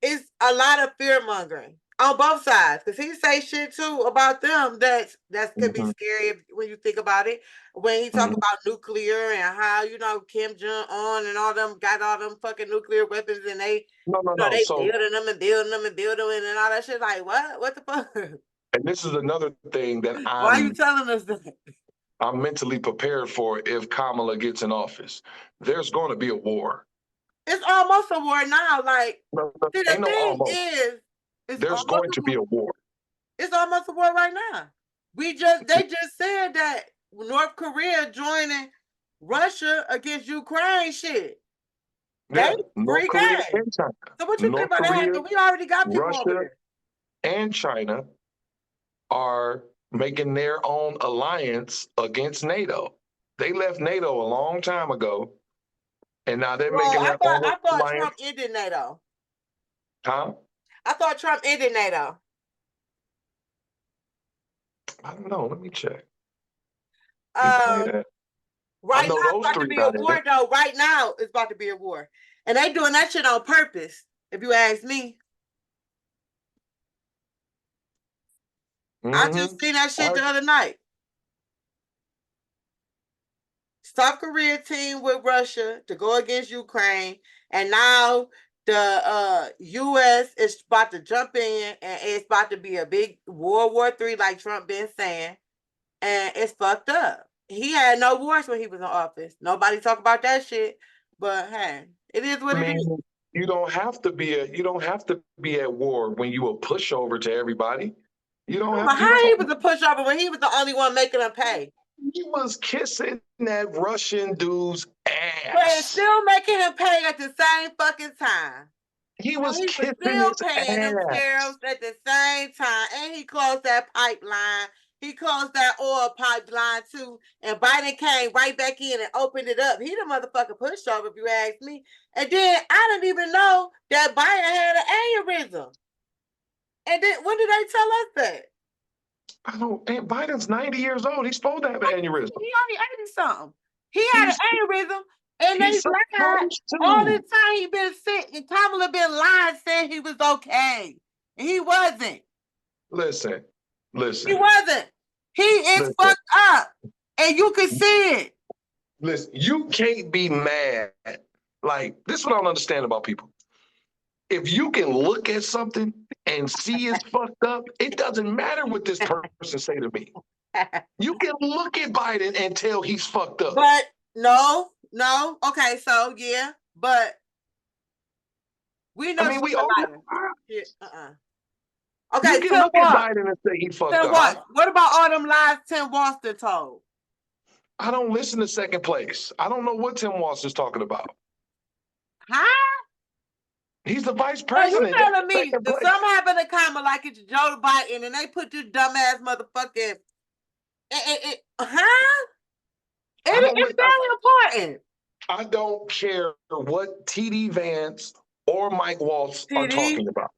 it's a lot of fear mongering on both sides. Because he say shit too about them that could be Mhm, scary when you think about it. When he talk mhm. about nuclear and how, Kim Jong-un and all them got all them fucking nuclear weapons and they, No. they So, building them and building them and building them and all that shit. Like, what? What the fuck? and this is another thing that Why are you telling us that? I'm mentally prepared for if Kamala gets in office. There's going to be a war. It's almost a war now. Like, No, see, the ain't no thing almost. is, it's There's almost going a to be war. a war. It's almost a war right now. They just said that North Korea joining Russia against Ukraine shit. They Yeah, North free Korea game. and China. So what you think North about that? Korea, Because we already got people over Russia, there. and China are making their own alliance against NATO. They left NATO a long time ago, and now they're Well, making their own I thought alliance. Trump ended NATO. Huh? I thought Trump ended NATO. I don't know. Let me check. He Um, might have. I right know now it's those about to three be a guys. war though. Right now it's about to be a war. And they doing that shit on purpose, if you ask me. I just seen that shit the other night. South Korea team with Russia to go against Ukraine, and now the U.S. is about to jump in, and it's about to be a big World War III, like Trump been saying, and it's fucked up. He had no wars when he was in office. Nobody talk about that shit, but hey, it is what I it is. mean, you don't have to be at war when you a pushover to everybody. You don't have you How he don't was a pushover when he was the only one making them pay, he was kissing that Russian dude's but it's ass. still making him pay at the same fucking time. He So was he was kissing still his paying them ass. tariffs at the same time, and he closed that pipeline. He closed that oil pipeline too, and Biden came right back in and opened it up. He the motherfucking pushover, if you ask me. And then I didn't even know that Biden had an aneurysm. And then when did they tell us that? I don't. And Biden's 90 years old. He's supposed to have an aneurysm. He only 80 something. He had an He's aneurysm, and they he's lied supposed all this to. time. He been sick, and Kamala been lying, saying he was okay, and he wasn't. Listen, He listen, wasn't. He is listen, fucked up, and you can see it. listen. You can't be mad. Like, this is what I don't understand about people. If you can look at something and see it's fucked up, it doesn't matter what this person say to me. You can look at Biden and tell he's fucked up. But no. Okay, so yeah, but we know I mean, she's we a all liar. you Okay, can Tim look at Walz. Biden and say he fucked Tim up. Walz. What about all them lies Tim Walz told? I don't listen to Second Place. I don't know what Tim Walz is talking about. Huh? He's the vice So you president. telling me Second that place. something happened to Kamala like it's Joe Biden and they put this dumbass motherfucking huh? It's very important. I don't care what TD Vance or Mike Waltz are talking about.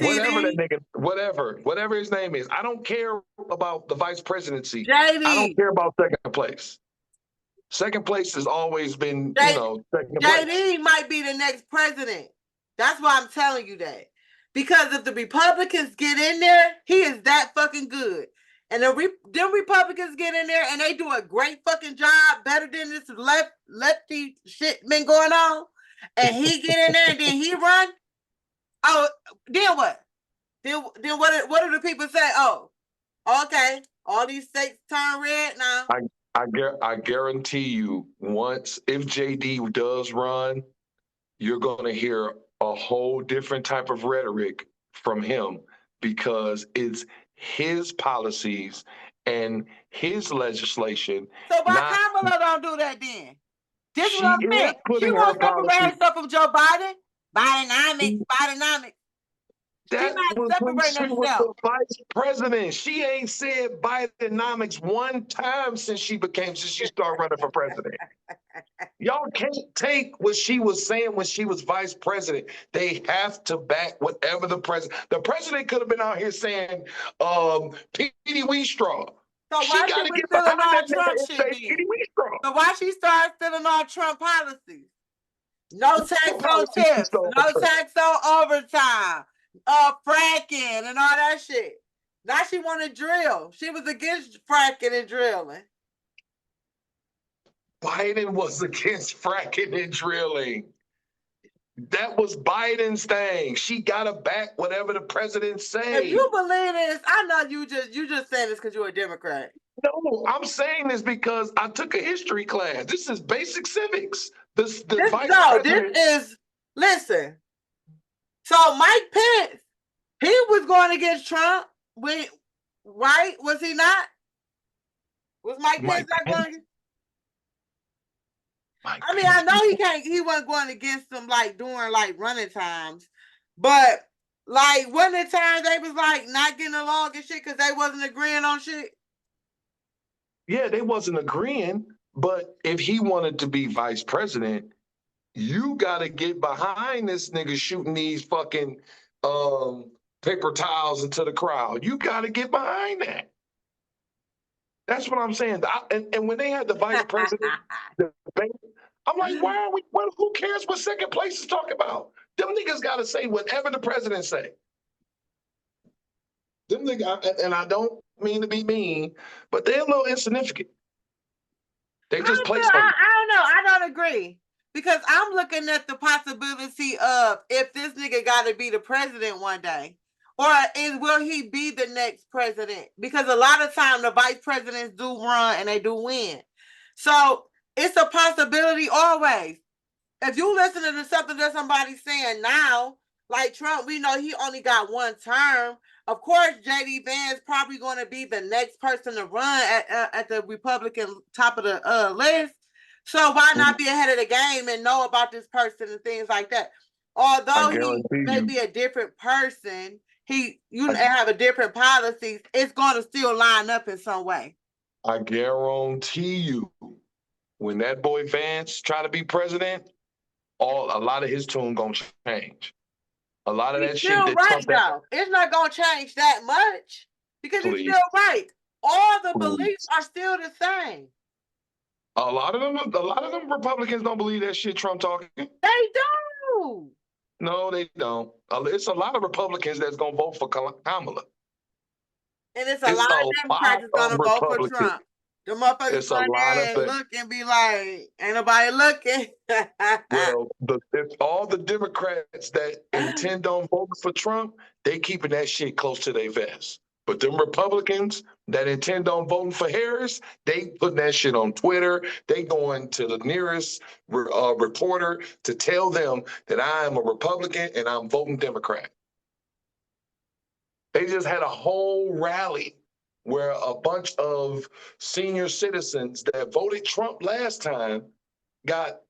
Whatever that TD, nigga, whatever his name is. I don't care about the vice presidency. I don't JD, care about second place. Second place has always been, second place. JD might be the next president. That's why I'm telling you that. Because if the Republicans get in there, he is that fucking good. And them Republicans get in there and they do a great fucking job, better than this lefty shit been going on. And he get in there and then he run. Oh, then what? Then what do the people say? Oh, okay. All these states turn red now. I guarantee you, if JD does run, you're going to hear a whole different type of rhetoric from him because it's his policies and his legislation. So why Kamala don't do that then? This is what I'm saying. She putting her wants to separate policy. herself from Joe Biden. Bidenomics. That not was when she separating was herself. the vice president. She ain't said Bidenomics one time since she started running for president. Y'all can't take what she was saying when she was vice president. They have to back whatever the president could have been out here saying, Petey Wheatstraw. So She why got she to was get stealing behind all that nigga Trump and shit say then? Petey Wheatstraw. So why she started stealing all Trump policies? No tax on policies she tips, stole no from Trump? tax on overtime, fracking and all that shit. Now she want to drill. She was against fracking and drilling. Biden was against fracking and drilling. That was Biden's thing. She gotta back whatever the president say. If you believe this, I know you just saying this because you're a Democrat. No, I'm saying this because I took a history class. This is basic civics. This is listen. So Mike Pence, he was going against Trump. Right? Was he not? Was Mike Pence not going? I mean, I know he wasn't going against them like during like running times, but like one of the times they was like not getting along and shit because they wasn't agreeing on shit. Yeah, they wasn't agreeing, but if he wanted to be vice president, you gotta get behind this nigga shooting these fucking paper towels into the crowd. You gotta get behind that. That's what I'm saying. And when they had the vice president debate, I'm like, why are we? Who cares what second place is talking about? Them niggas got to say whatever the president say. Them niggas, and I don't mean to be mean, but they're a little insignificant. They just play something. I don't know. I don't agree because I'm looking at the possibility of if this nigga got to be the president one day. Or will he be the next president? Because a lot of time the vice presidents do run and they do win. So it's a possibility always. If you listen to something that somebody's saying now, like Trump, we know he only got one term. Of course, J.D. Vance probably going to be the next person to run at the Republican top of the list. So why not be ahead of the game and know about this person and things like that? Although he may be a different person, have a different policies, it's going to still line up in some way. I guarantee you, when that boy Vance try to be president, a lot of his tune gonna change. A lot of that shit. Still right though. It's not gonna change that much because it's still right. All the beliefs are still the same. A lot of them Republicans don't believe that shit Trump talking. They do. No, they don't. It's a lot of Republicans that's gonna vote for Kamala. And it's a lot of Democrats that's gonna vote for Trump. The motherfuckers stand there and look and be like, ain't nobody looking. Well, all the Democrats that intend on voting for Trump, they keeping that shit close to their vest. But them Republicans that intend on voting for Harris, they putting that shit on Twitter. They going to the nearest reporter to tell them that I am a Republican and I'm voting Democrat. They just had a whole rally where a bunch of senior citizens that voted Trump last time got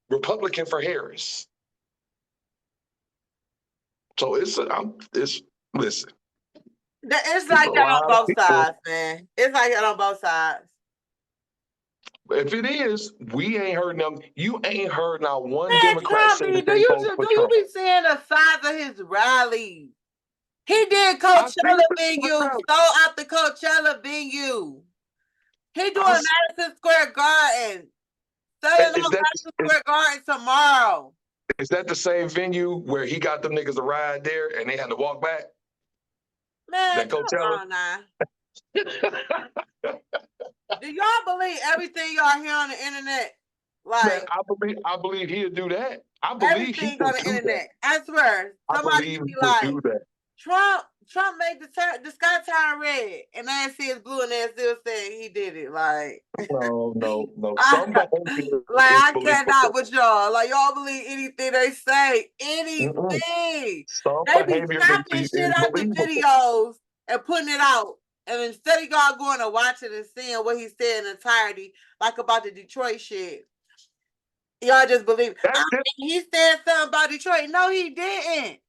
Republican for Harris. So listen. It's like that on both sides, man. It's like that on both sides. If it is, we ain't heard them. You ain't heard not one Democrat say that do you be seeing the size of his rallies? He did Coachella venue, sold out the Coachella venue. He doing Madison Square Garden. Selling out Madison Square Garden tomorrow. Is that the same venue where he got them niggas to ride there and they had to walk back? Man, that Coachella? Come on now. Do y'all believe everything y'all hear on the internet? Like, man, I believe he'll do that. I believe everything on the internet. I swear. Somebody be like, Trump made the sky turn red, and they see it's blue, and they still saying he did it. Like, no. I cannot with y'all. Like, y'all believe anything they say, anything. They be chopping shit out the videos and putting it out, and instead of y'all going to watch it and seeing what he said in entirety, like about the Detroit shit, y'all just believe he said something about Detroit. No, he didn't.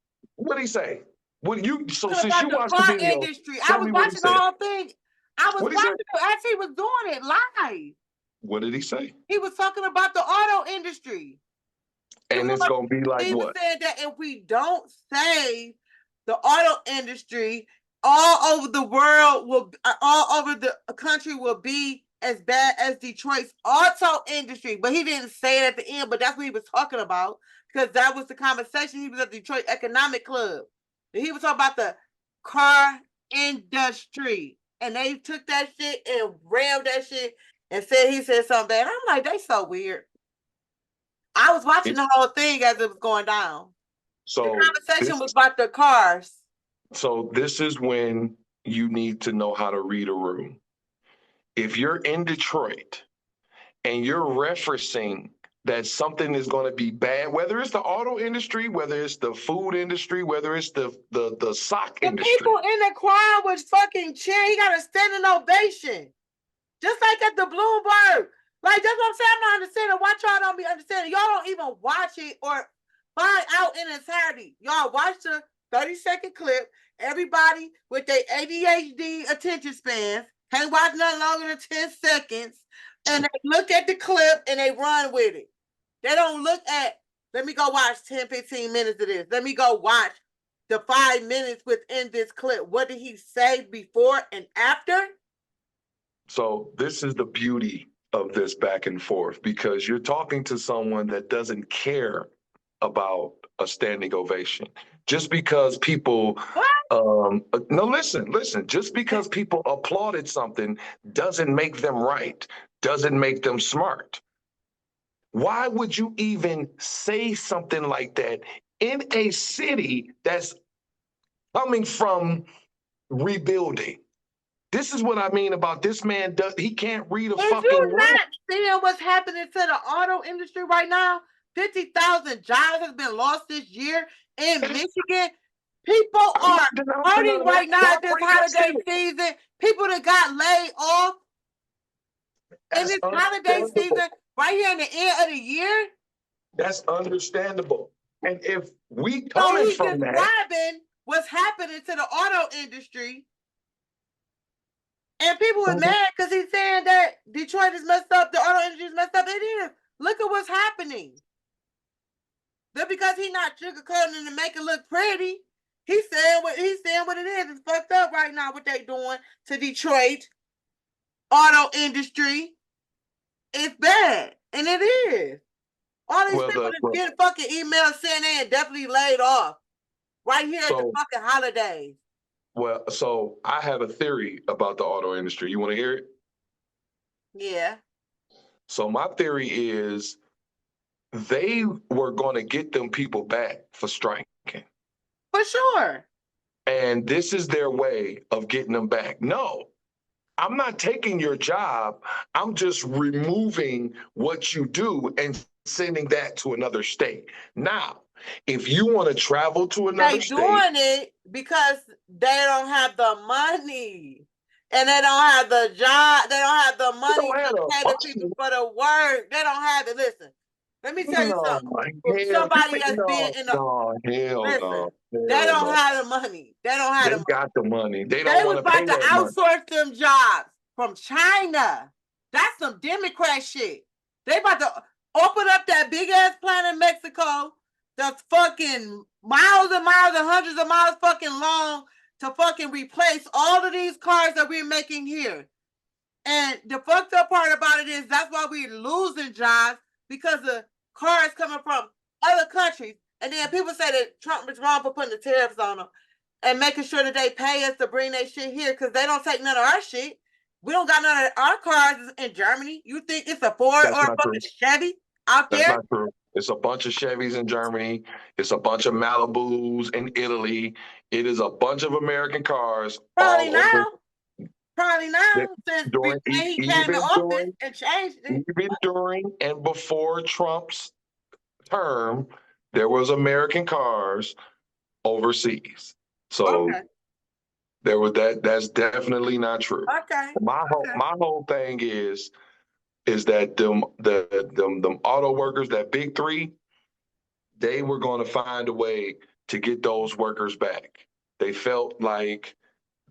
What did he say? So Talking since about you the watched the car video, industry. I tell was me what he watching the said. whole thing. I was What did he say? watching it as he was doing it live. What did he say? He was talking about the auto industry. And it's gonna be like He was what? saying that if we don't save the auto industry, all over the world all over the country will be as bad as Detroit's auto industry. But he didn't say it at the end, but that's what he was talking about, because that was the conversation. He was at the Detroit Economic Club. And he was talking about the car industry. And they took that shit and rammed that shit and he said something bad. I'm like, they so weird. I was watching the whole thing as it was going down. So the conversation was about the cars. So this is when you need to know how to read a room. If you're in Detroit and you're referencing that something is going to be bad, whether it's the auto industry, whether it's the food industry, whether it's the sock industry. The people in the crowd was fucking cheering. He got a standing ovation. Just like at the Bloomberg. Like, that's what I'm saying. I'm not understanding why y'all don't be understanding. Y'all don't even watch it or find out in entirety. Y'all watch the 30-second clip. Everybody with their ADHD attention spans can't watch nothing longer than 10 seconds. And they look at the clip and they run with it. They don't look at, let me go watch 10, 15 minutes of this. Let me go watch the 5 minutes within this clip. What did he say before and after? So this is the beauty of this back and forth, because you're talking to someone that doesn't care about a standing ovation. Just because people, no, listen, just because people applauded something doesn't make them right, doesn't make them smart. Why would you even say something like that in a city that's coming from rebuilding? This is what I mean about this man. He can't read a fucking you room. not seeing what's happening to the auto industry right now? 50,000 jobs has been lost this year in Michigan. People are hurting right now this holiday season. People that got laid off in this holiday season right here in the end of the year. That's understandable. And if we coming from that, describing what's happening to the auto industry. And people were mad because he's saying that Detroit is messed up, the auto industry is messed up. It is. Look at what's happening. Just because he's not sugarcoating to make it look pretty, he's saying what it is. It's fucked up right now what they doing to Detroit auto industry. It's bad. And it is. All these people that get fucking emails saying they definitely laid off right here at the fucking holidays. Well, so I have a theory about the auto industry. You want to hear it? Yeah. So my theory is they were going to get them people back for striking. For sure. And this is their way of getting them back. No, I'm not taking your job. I'm just removing what you do and sending that to another state. Now, if you want to travel to another state, doing it because they don't have the money and they don't have the job. They don't have the money to pay the people for the work. They don't have it. Listen, let me tell you something. Somebody that's been in the they don't have the money. They don't have the money. They got the money. They don't want to pay that money. Outsource them jobs from China. That's some Democrat shit. They about to open up that big ass plant in Mexico that's fucking miles and miles and hundreds of miles fucking long to fucking replace all of these cars that we're making here. And the fucked up part about it is that's why we're losing jobs, because the cars coming from other countries. And then people say that Trump is wrong for putting the tariffs on them and making sure that they pay us to bring their shit here, because they don't take none of our shit. We don't got none of our cars in Germany. You think it's a Ford or a fucking Chevy out there? That's not true. It's a bunch of Chevys in Germany. It's a bunch of Malibus in Italy. It is a bunch of American cars. Probably now. Since he came to office and changed it. Even during and before Trump's term, there was American cars overseas. So there was that. That's definitely not true. Okay. My whole thing is that them auto workers, that big three, they were going to find a way to get those workers back. They felt like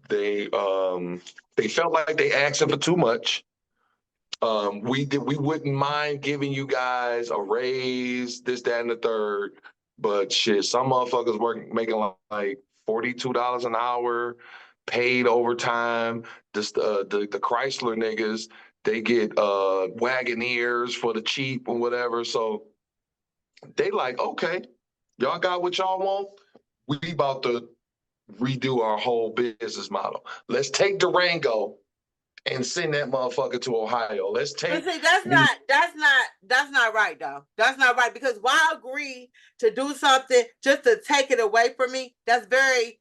they felt like they asking for too much. We wouldn't mind giving you guys a raise, this, that, and the third, but shit, some motherfuckers making like $42 an hour, paid overtime. Just the Chrysler niggas, they get Wagoneers for the cheap or whatever. So they like, okay, y'all got what y'all want. We about to redo our whole business model. Let's take Durango and send that motherfucker to Ohio. Let's take. But see, that's not right though. That's not right, because why agree to do something just to take it away from me? That's very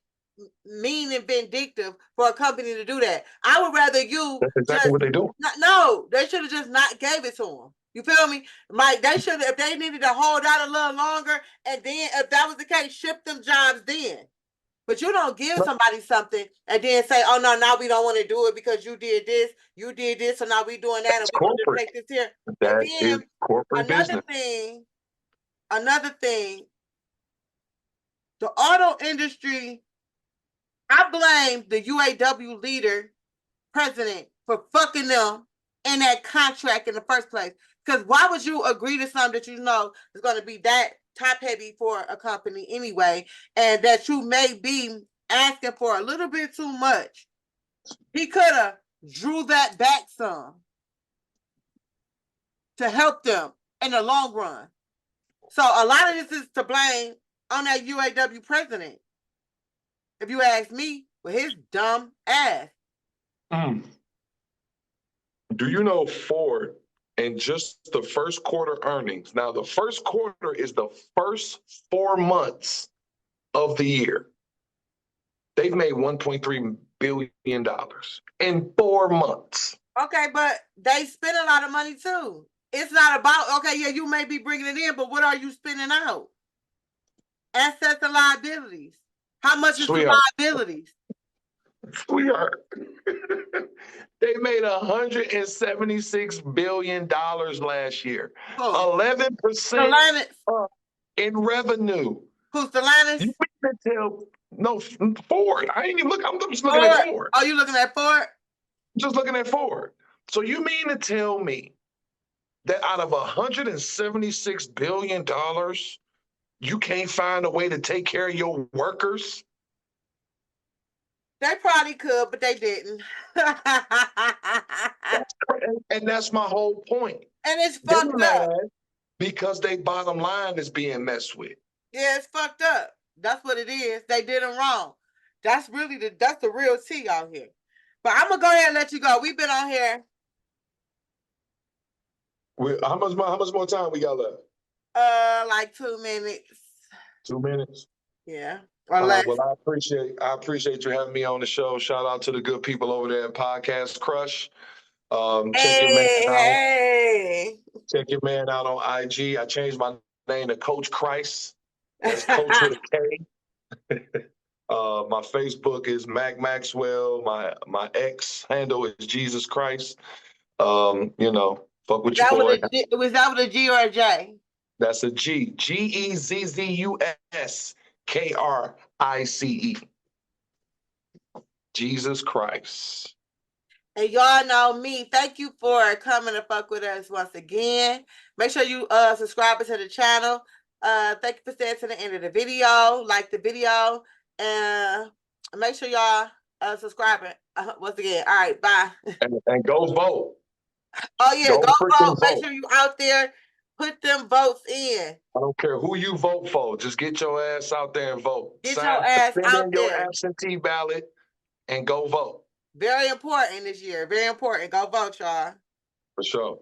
mean and vindictive for a company to do that. I would rather you. That's exactly what they do. No, they should have just not gave it to them. You feel me? Like, they should have, if they needed to hold out a little longer, and then if that was the case, ship them jobs then. But you don't give somebody something and then say, "Oh no, now we don't want to do it because you did this, so now we doing that, and we want to take this here." That And then is corporate business. Another thing, the auto industry, I blame the UAW leader, president, for fucking them in that contract in the first place. Because why would you agree to something that you know is going to be that top heavy for a company anyway, and that you may be asking for a little bit too much? He could have drew that back some to help them in the long run. So a lot of this is to blame on that UAW president, if you ask me, with his dumb ass. Do you know Ford, in just the first quarter earnings? Now, the first quarter is the first 4 months of the year. They've made $1.3 billion in 4 months. Okay, but they spend a lot of money too. It's not about, okay, yeah, you may be bringing it in, but what are you spending out? Assets and liabilities. How much is the liabilities? Sweetheart. They made $176 billion last year. 11% in revenue. Who's Stellantis? You mean to tell, no, Ford. I ain't even look. I'm just looking at Ford. Oh, you looking at Ford? Just looking at Ford. So you mean to tell me that out of $176 billion, you can't find a way to take care of your workers? They probably could, but they didn't. And that's my whole point. And it's fucked up. Because their bottom line is being messed with. Yeah, it's fucked up. That's what it is. They did them wrong. That's really that's the real tea out here. But I'm gonna go ahead and let you go. We've been on here. How much more time we got left? Like 2 minutes. 2 minutes? Yeah. Or less. Well, I appreciate you having me on the show. Shout out to the good people over there at Podcast Krush. Check your man out on IG. I changed my name to Coach Christ. That's Coach with a K. My Facebook is Maxwell. My X handle is Jesus Christ. Fuck with your boy. Was that with a G or a J? That's a G. GEZZUSKRICE. Jesus Christ. And y'all know me. Thank you for coming to fuck with us once again. Make sure you subscribe to the channel. Thank you for staying to the end of the video. Like the video. And make sure y'all subscribing once again. All right, bye. And go vote. Oh yeah, go vote. Make sure you out there. Put them votes in. I don't care who you vote for. Just get your ass out there and vote. Get your ass out there. Your absentee ballot and go vote. Very important this year. Very important. Go vote, y'all. For sure.